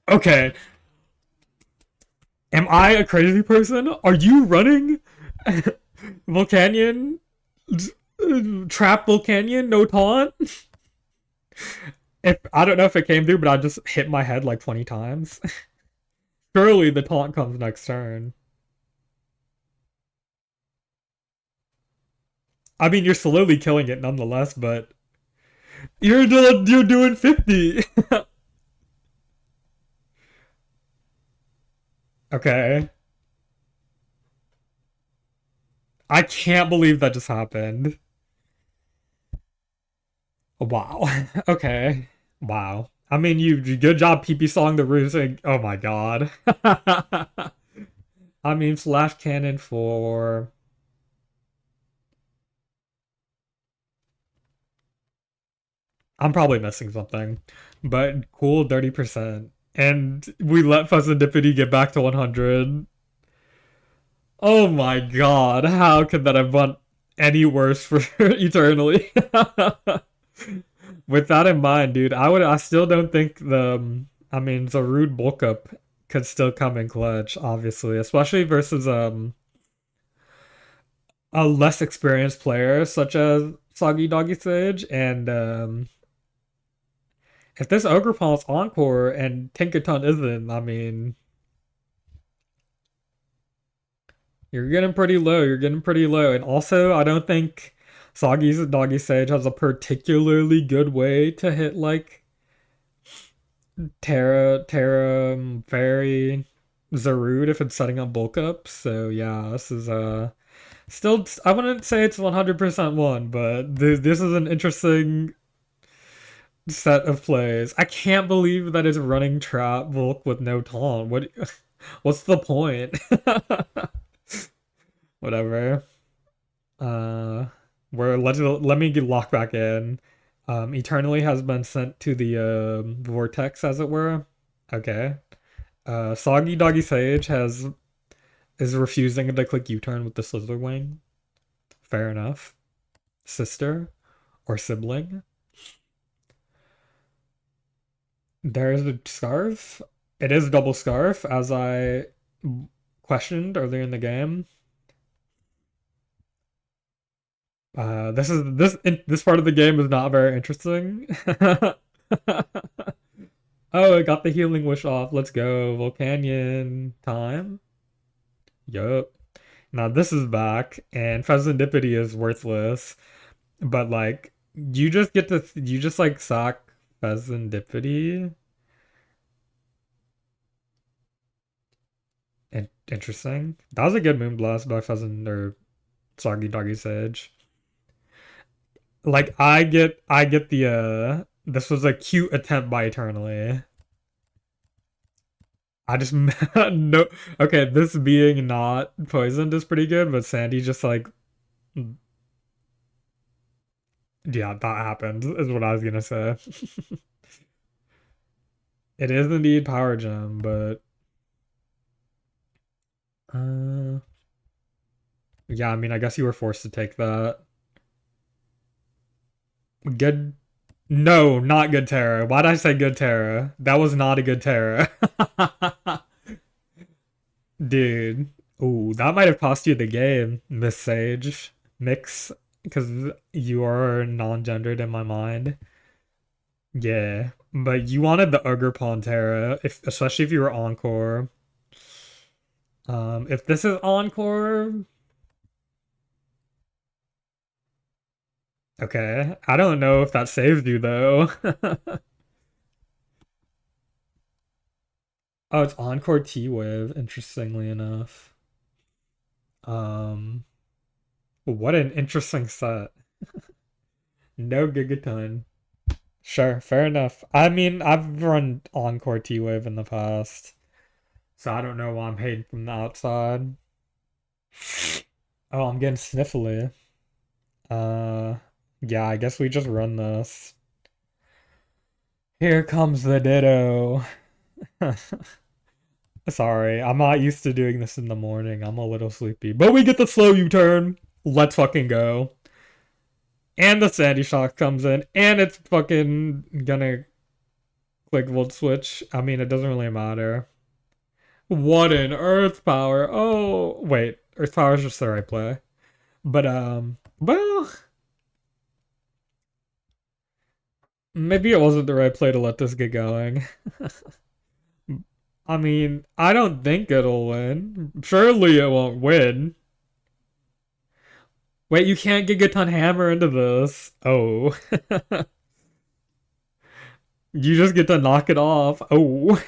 Okay. Am I a crazy person? Are you running Volcanion? Trap Volcanion? No taunt? If I don't know if it came through, but I just hit my head like 20 times. Surely the taunt comes next turn. I mean, you're slowly killing it nonetheless, but you're doing 50. Okay. I can't believe that just happened. Wow. Okay. Wow. I mean, good job, PP song the Rusing. Oh my god. I mean, flash cannon for. I'm probably missing something, but cool 30%. And we let Fuzzendipity get back to 100. Oh my god, how could that have went any worse for eternally? With that in mind, dude, I still don't think I mean the rude bulk up could still come in clutch, obviously, especially versus a less experienced player such as Soggy Doggy Sage. And if this Ogre Paul's Encore and Tinkerton isn't, I mean, you're getting pretty low. You're getting pretty low. And also, I don't think Soggy's Doggy Sage has a particularly good way to hit like Terra, Fairy, Zarude if it's setting up bulk up. So yeah, this is still, I wouldn't say it's 100% one, but this is an interesting set of plays. I can't believe that it's running Trap Volk with no taunt. What's the point? Whatever. Uh, where let me get locked back in. Eternally has been sent to the vortex, as it were. Okay. Soggy Doggy Sage has is refusing to click U-turn with the Slither Wing. Fair enough. Sister or sibling. There's a scarf. It is a double scarf, as I questioned earlier in the game. This part of the game is not very interesting. Oh, I got the healing wish off. Let's go. Volcanion time. Yup. Now this is back, and Pheasantipity is worthless. But like, you just like sack Pheasantipity. Interesting. That was a good Moonblast by Pheasant or Soggy Doggy Sage. Like I get the this was a cute attempt by Eternally. I just no okay, this being not poisoned is pretty good, but Sandy just like yeah, that happened is what I was gonna say. It is indeed Power Gem, but uh yeah, I mean I guess you were forced to take that. Good no, not good Terra. Why did I say good Terra? That was not a good Terra. Dude. Ooh, that might have cost you the game, Miss Sage. Mix, because you are non-gendered in my mind. Yeah. But you wanted the Ogre Pantera, if especially if you were Encore. If this is Encore, okay. I don't know if that saves you though. Oh, it's Encore T-Wave, interestingly enough. Um, what an interesting set. No Gigaton. Sure, fair enough. I mean, I've run Encore T-Wave in the past, so I don't know why I'm hating from the outside. Oh, I'm getting sniffly. Uh, yeah, I guess we just run this. Here comes the Ditto. Sorry, I'm not used to doing this in the morning. I'm a little sleepy. But we get the slow U-turn. Let's fucking go. And the Sandy Shock comes in, and it's fucking gonna click Volt Switch. I mean, it doesn't really matter. What an Earth Power. Oh, wait. Earth Power is just the right play. But, well, maybe it wasn't the right play to let this get going. I mean, I don't think it'll win. Surely it won't win. Wait, you can't get Gaton Hammer into this. Oh. You just get to knock it off. Oh.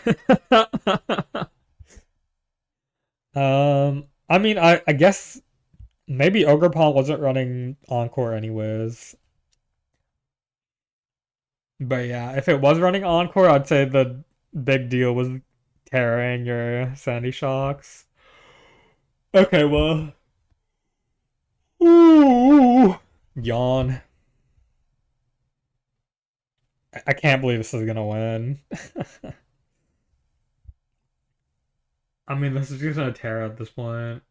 I mean, I guess maybe Ogerpon wasn't running Encore anyways. But yeah, if it was running Encore, I'd say the big deal was carrying your Sandy Shocks. Okay, well. Ooh. Yawn. I can't believe this is gonna win. I mean, this is just gonna tear at this point.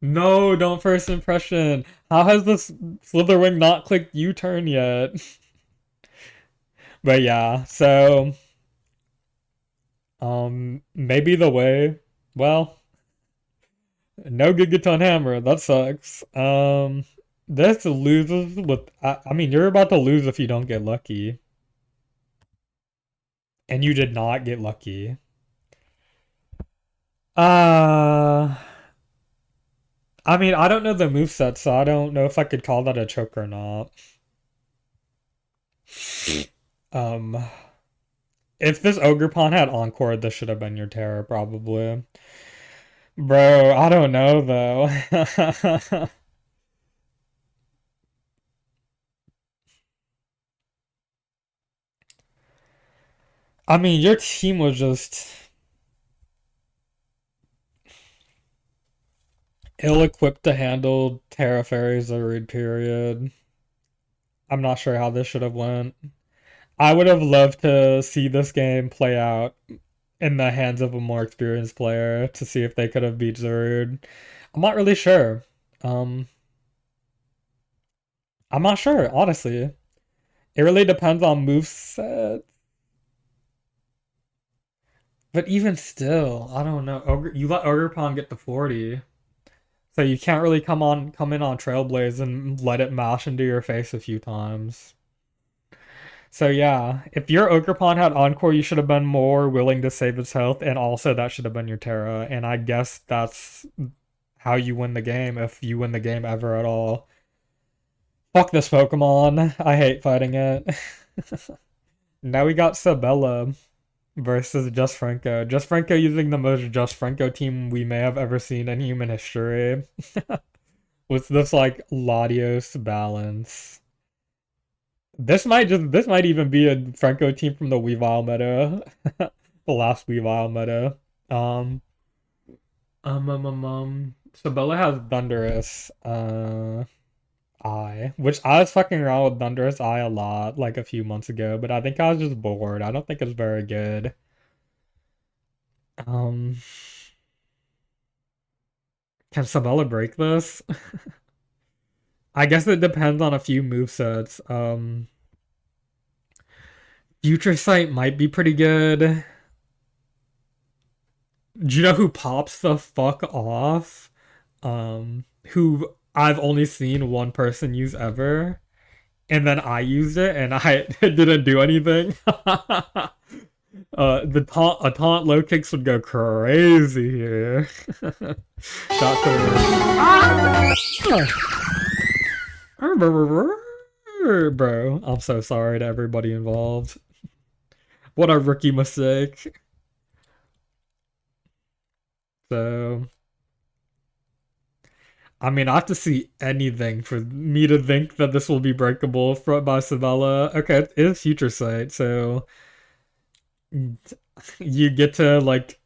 No, don't first impression. How has this Slitherwing not clicked U-turn yet? But yeah, so maybe the way. Well, no Gigaton Hammer. That sucks. This loses with. I mean, you're about to lose if you don't get lucky, and you did not get lucky. Uh, I mean, I don't know the moveset, so I don't know if I could call that a choke or not. Um, if this Ogerpon had Encore, this should have been your terror, probably. Bro, I don't know though. I mean, your team was just ill-equipped to handle Terra Fairy's Arid period. I'm not sure how this should have went. I would have loved to see this game play out in the hands of a more experienced player to see if they could have beat Zerud. I'm not really sure. Um, I'm not sure, honestly. It really depends on moveset. But even still, I don't know. You let Ogerpon get to 40. So you can't really come in on Trailblaze and let it mash into your face a few times. So yeah, if your Ogerpon had Encore, you should have been more willing to save its health, and also that should have been your Terra. And I guess that's how you win the game, if you win the game ever at all. Fuck this Pokemon. I hate fighting it. Now we got Sabella versus Just Franco. Just Franco using the most Just Franco team we may have ever seen in human history. With this like Latios balance. This might even be a Franco team from the Weavile meta. The last Weavile meta. Um Sabella has Thunderous Eye, which I was fucking around with Thunderous Eye a lot like a few months ago, but I think I was just bored. I don't think it's very good. Um can Sabella break this? I guess it depends on a few movesets. Future Sight might be pretty good. Do you know who pops the fuck off? Who I've only seen one person use ever, and then I used it and I it didn't do anything. The taunt low kicks would go crazy here. Bro, I'm so sorry to everybody involved. What a rookie mistake. So, I mean, I have to see anything for me to think that this will be breakable by Sabella. Okay, it is Future Sight, so you get to like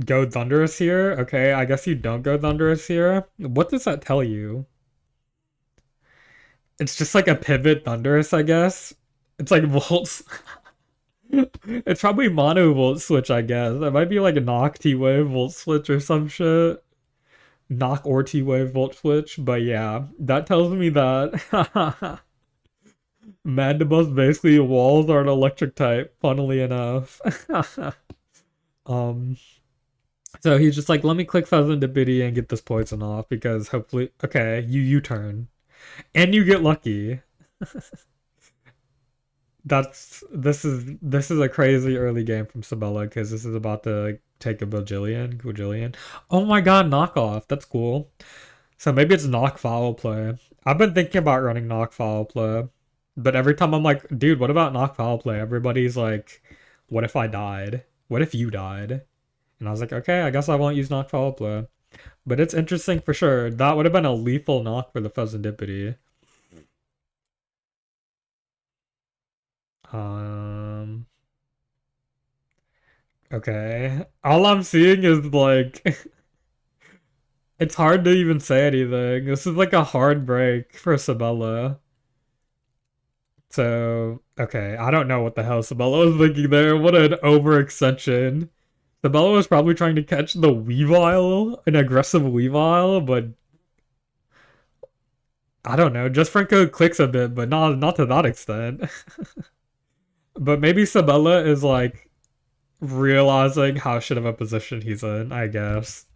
go Thunderous here. Okay, I guess you don't go Thunderous here. What does that tell you? It's just like a pivot Thunderous, I guess. It's like Volts. It's probably Mono Volt Switch, I guess. It might be like a Knock T-Wave Volt Switch or some shit. Knock or T-Wave Volt Switch, but yeah, that tells me that Mandibus basically walls are an electric type, funnily enough. um, so he's just like, let me click Pheasant Dipity and get this poison off because hopefully, okay, you U-turn and you get lucky. This is a crazy early game from Sabella because this is about to take a bajillion. Oh my god, knockoff. That's cool. So maybe it's knock foul play. I've been thinking about running knock foul play, but every time I'm like, dude, what about knock foul play? Everybody's like, what if I died? What if you died? And I was like, okay, I guess I won't use knock foul play. But it's interesting for sure. That would have been a lethal knock for the Pheasantipity. Um, okay. All I'm seeing is like it's hard to even say anything. This is like a hard break for Sabella. So, okay, I don't know what the hell Sabella was thinking there. What an overextension. Sabella was probably trying to catch the Weavile, an aggressive Weavile, but I don't know. Just Franco clicks a bit, but not to that extent. But maybe Sabella is like realizing how shit of a position he's in, I guess.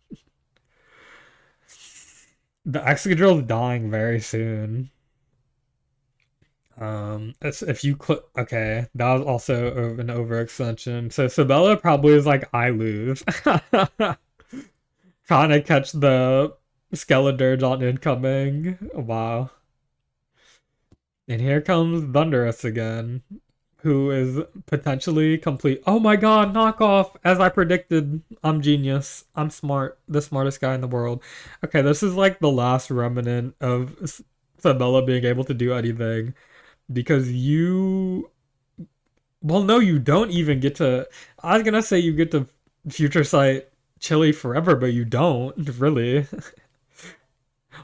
The Excadrill's dying very soon. If you click, okay, that was also an overextension. So Sabella probably is like, I lose. Trying to catch the Skeledirge on incoming. Wow. And here comes Thunderous again, who is potentially complete. Oh my god, knockoff! As I predicted, I'm genius. I'm smart. The smartest guy in the world. Okay, this is like the last remnant of Sabella being able to do anything. Because you. Well, no, you don't even get to. I was gonna say you get to Future Sight Chili forever, but you don't, really.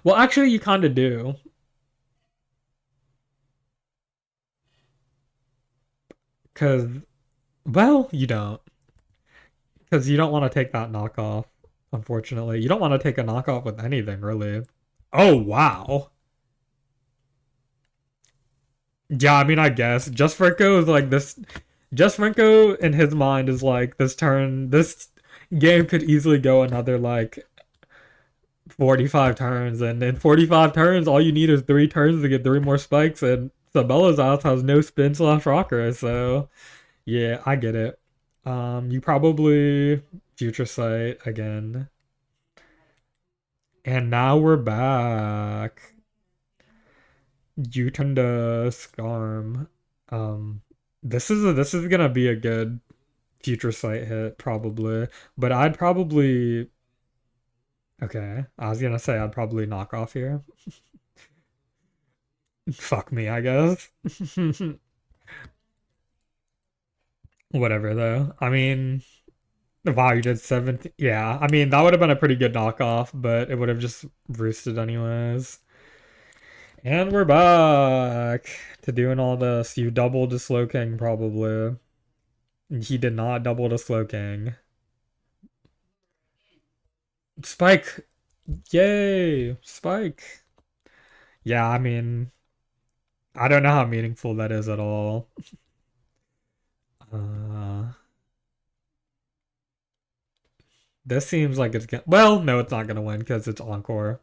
Well, actually, you kind of do. Because, well, you don't. Because you don't want to take that knockoff, unfortunately. You don't want to take a knockoff with anything, really. Oh, wow. Yeah, I mean, I guess. Just Franco is like this. Just Franco in his mind is like this turn. This game could easily go another like 45 turns. And in 45 turns, all you need is 3 turns to get 3 more spikes. And Sabella's house has no spin slash rocker. So, yeah, I get it. You probably Future Sight again. And now we're back. You turn to Skarm. Um, this is gonna be a good Future Sight hit probably, but I'd probably okay. I was gonna say I'd probably knock off here. Fuck me, I guess. Whatever though. I mean, wow, you did 17. Yeah, I mean that would have been a pretty good knockoff, but it would have just roosted anyways. And we're back to doing all this. You doubled the Slowking probably. He did not double the Slowking. Spike! Yay! Spike! Yeah, I mean, I don't know how meaningful that is at all. Uh, this seems like it's gonna. Well, no, it's not gonna win because it's Encore.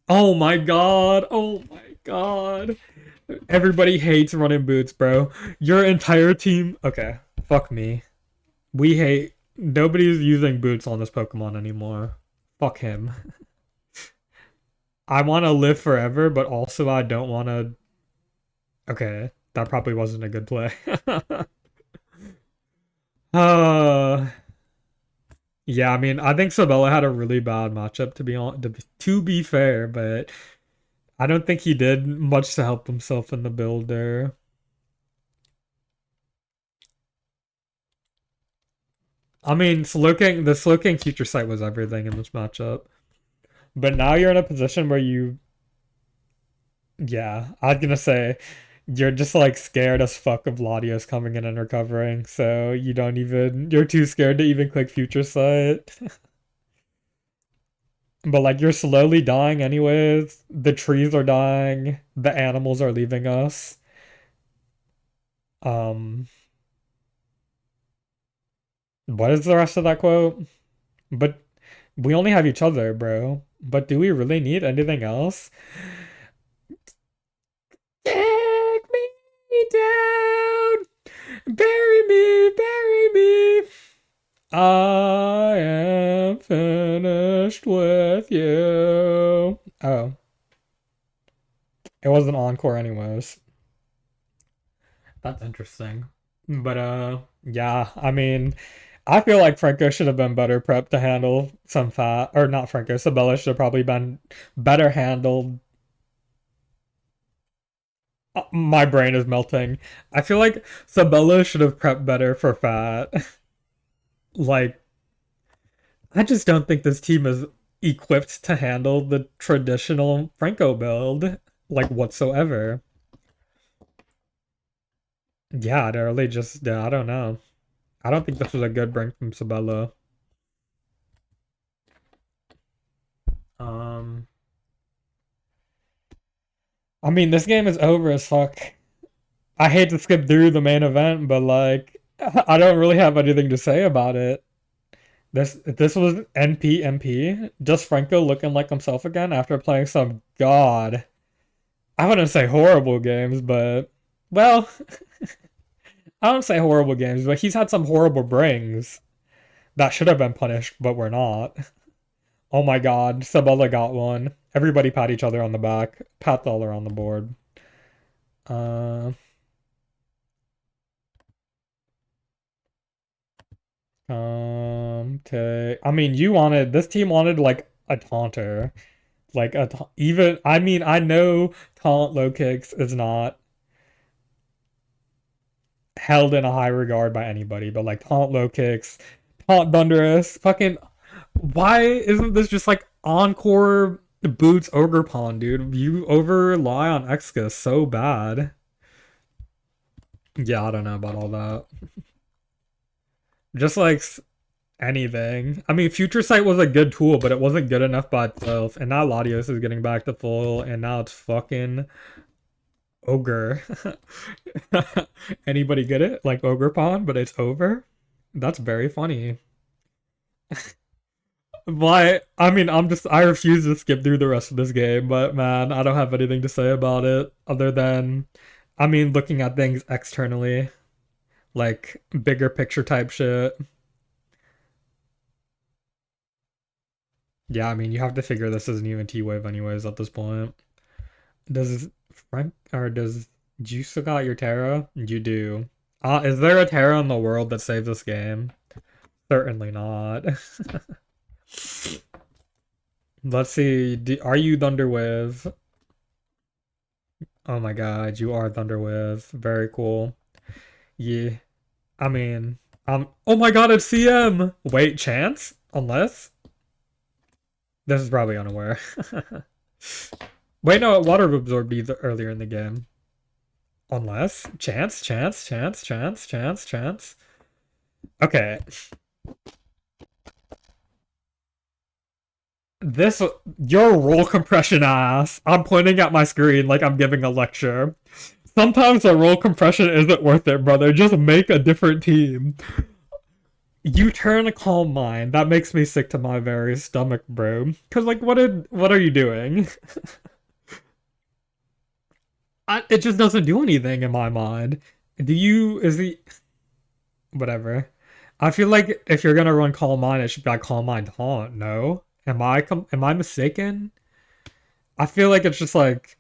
Oh my god! Oh my god! Everybody hates running boots, bro. Your entire team. Okay, fuck me. We hate. Nobody's using boots on this Pokemon anymore. Fuck him. I want to live forever, but also I don't want to. Okay, that probably wasn't a good play. uh, yeah, I mean, I think Sabella had a really bad matchup to be fair, but I don't think he did much to help himself in the build there. I mean, the Slowking Future Sight was everything in this matchup. But now you're in a position where yeah, I was gonna say, you're just like scared as fuck of Latios coming in and recovering, so you're too scared to even click Future Sight. But like you're slowly dying anyways. The trees are dying. The animals are leaving us. Um, what is the rest of that quote? But we only have each other, bro. But do we really need anything else? Take me down. Bury me, bury me. I am finished with you. Oh, it was an encore anyways. That's interesting. But yeah, I mean, I feel like Franco should have been better prepped to handle some fat, or not Franco, Sabella should have probably been better handled. My brain is melting. I feel like Sabella should have prepped better for fat. Like, I just don't think this team is equipped to handle the traditional Franco build, like whatsoever. Yeah, they're really just, yeah, I don't know. I don't think this was a good bring from Sabella. Um, I mean, this game is over as fuck. I hate to skip through the main event, but like, I don't really have anything to say about it. This was NP, just Franco looking like himself again after playing some god. I wouldn't say horrible games, but well, I don't say horrible games, but he's had some horrible brings that should have been punished, but were not. Oh my god, Sabella got one. Everybody pat each other on the back. Pat the other on the board. Uh, I mean, you wanted this team wanted like a taunter, like even. I mean, I know taunt low kicks is not held in a high regard by anybody, but like taunt low kicks, taunt thunderous, fucking. Why isn't this just like encore boots ogre pawn, dude? You over rely on Exca so bad. Yeah, I don't know about all that. Just like anything. I mean, Future Sight was a good tool, but it wasn't good enough by itself. And now Latios is getting back to full, and now it's fucking ogre. Anybody get it? Like ogre pawn, but it's over? That's very funny. Why? I mean, I refuse to skip through the rest of this game, but man, I don't have anything to say about it other than, I mean, looking at things externally, like bigger picture type shit. Yeah, I mean, you have to figure this isn't even T-Wave anyways at this point. Does Frank or does you still got your Terra? You do. Is there a Terra in the world that saves this game? Certainly not. Let's see. Are you Thunderwave? Oh my god, you are Thunderwave. Very cool. Yeah. I mean, oh my god, it's CM! Wait, chance? Unless? This is probably unaware. Wait, no, water absorbed earlier in the game. Unless? Chance. Okay. This, your roll compression ass. I'm pointing at my screen like I'm giving a lecture. Sometimes the roll compression isn't worth it, brother. Just make a different team. You turn a calm mind. That makes me sick to my very stomach, bro. Cause like, what are you doing? It just doesn't do anything in my mind. Is the whatever? I feel like if you're gonna run Calm Mind, it should be like Calm Mind Taunt. No, am I mistaken? I feel like it's just like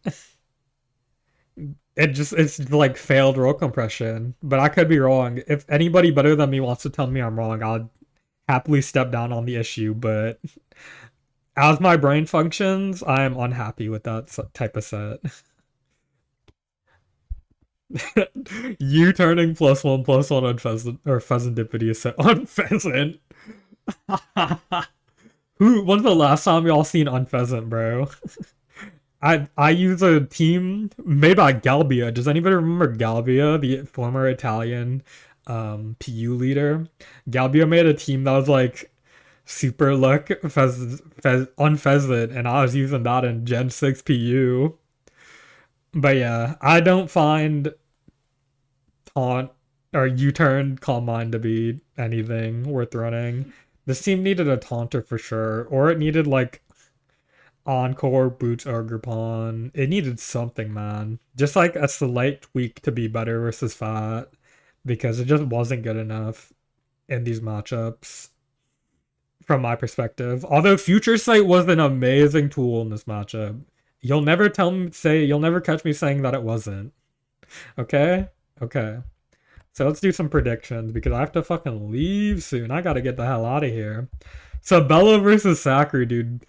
it's like failed roll compression, but I could be wrong. If anybody better than me wants to tell me I'm wrong, I'll happily step down on the issue. But as my brain functions, I am unhappy with that type of set. You turning +1/+1 on pheasant or pheasantipity set on pheasant. When's the last time y'all seen Unpheasant, bro? I use a team made by Galbia. Does anybody remember Galbia, the former Italian PU leader? Galbia made a team that was like super luck unpheasant, and I was using that in Gen 6 PU. But yeah, I don't find taunt or U-turn Calm Mind to be anything worth running. This team needed a taunter for sure, or it needed like Encore, Boots, Ogre Pawn. It needed something, man. Just like a slight tweak to be better versus Fat, because it just wasn't good enough. in these matchups from my perspective. Although Future Sight was an amazing tool in this matchup. You'll never catch me saying that it wasn't. Okay? Okay. So let's do some predictions because I have to fucking leave soon. I gotta get the hell out of here. Sabella versus Sakura, dude.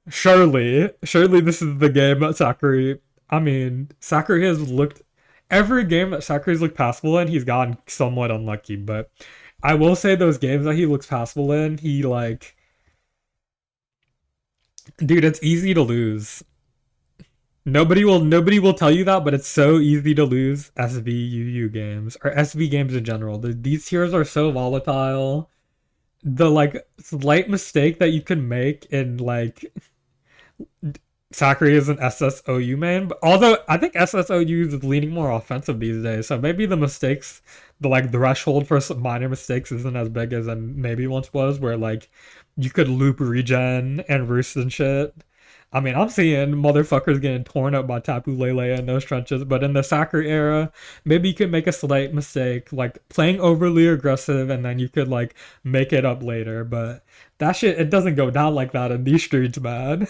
Surely this is the game that Sakura. I mean, Sakura has looked. Every game that Sakura's looked passable in, he's gotten somewhat unlucky. But I will say those games that he looks passable in, he like. Dude, it's easy to lose. Nobody will tell you that, but it's so easy to lose SVUU games or SV games in general. These tiers are so volatile. The like slight mistake that you can make in like Sakura is an SSOU main, but although I think SSOU is leaning more offensive these days, so maybe the mistakes, the like threshold for some minor mistakes isn't as big as it maybe once was, where like you could loop regen and roost and shit. I mean, I'm seeing motherfuckers getting torn up by Tapu Lele in those trenches, but in the Sakura era, maybe you could make a slight mistake, like playing overly aggressive, and then you could like make it up later. But that shit, it doesn't go down like that in these streets, man.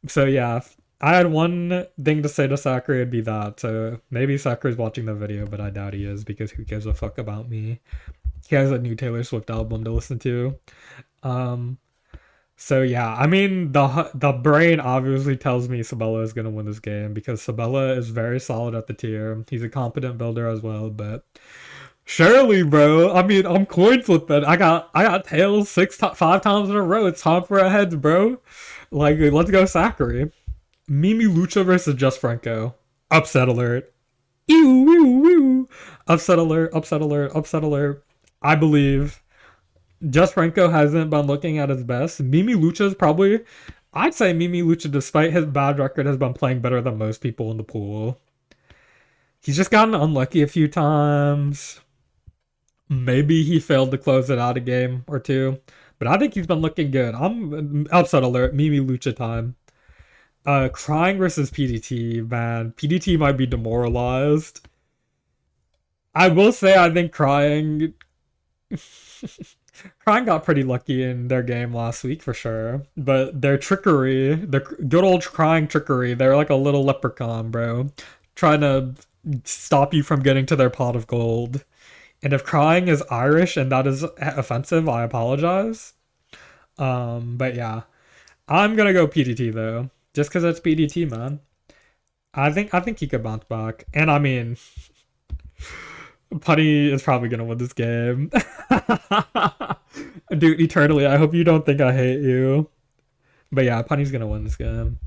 So yeah, if I had one thing to say to Sakura, it'd be that. So maybe Sakura's watching the video, but I doubt he is because who gives a fuck about me? He has a new Taylor Swift album to listen to. Um, so yeah, I mean the brain obviously tells me Sabella is gonna win this game because Sabella is very solid at the tier. He's a competent builder as well, but surely, bro. I mean, I'm coin flipping. I got tails 5 times in a row. It's time for a heads, bro. Like, let's go Sakura. Mimi Lucha versus Just Franco. Upset alert. Ew, ew, ew. Upset alert, upset alert, upset alert. I believe Just Franco hasn't been looking at his best. Mimi Lucha is probably, I'd say Mimi Lucha, despite his bad record, has been playing better than most people in the pool. He's just gotten unlucky a few times. Maybe he failed to close it out a game or two. But I think he's been looking good. I'm upset alert. Mimi Lucha time. Crying versus PDT, man. PDT might be demoralized. I will say I think Crying Crying got pretty lucky in their game last week for sure. But their trickery, their good old Crying trickery, they're like a little leprechaun, bro. Trying to stop you from getting to their pot of gold. And if Crying is Irish and that is offensive, I apologize. But yeah. I'm gonna go PDT though. Just because it's PDT, man. I think he could bounce back. And I mean, Putty is probably gonna win this game. Dude, eternally, I hope you don't think I hate you. But yeah, Putty's gonna win this game.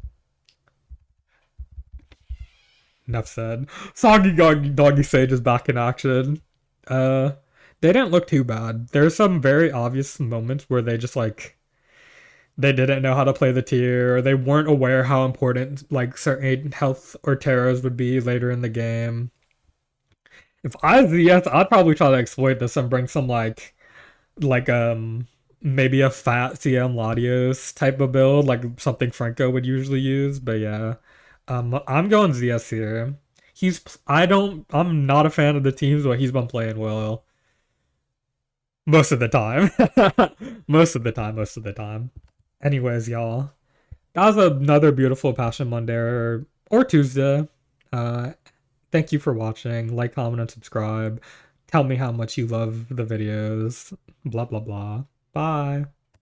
Enough said. Soggy Doggy Sage is back in action. Uh they didn't look too bad. There's some very obvious moments where they just like they didn't know how to play the tier, or they weren't aware how important like certain health or terrors would be later in the game. If I was yes, I'd probably try to exploit this and bring some like maybe a fat CM Latios type of build, like something Franco would usually use. But yeah, I'm going ZS here. I'm not a fan of the teams, but he's been playing well most of the time. Most of the time. Anyways, y'all, that was another beautiful Passion Monday or Tuesday. Uh, Thank you for watching. Like, comment, and subscribe. Tell me how much you love the videos. Blah, blah, blah. Bye.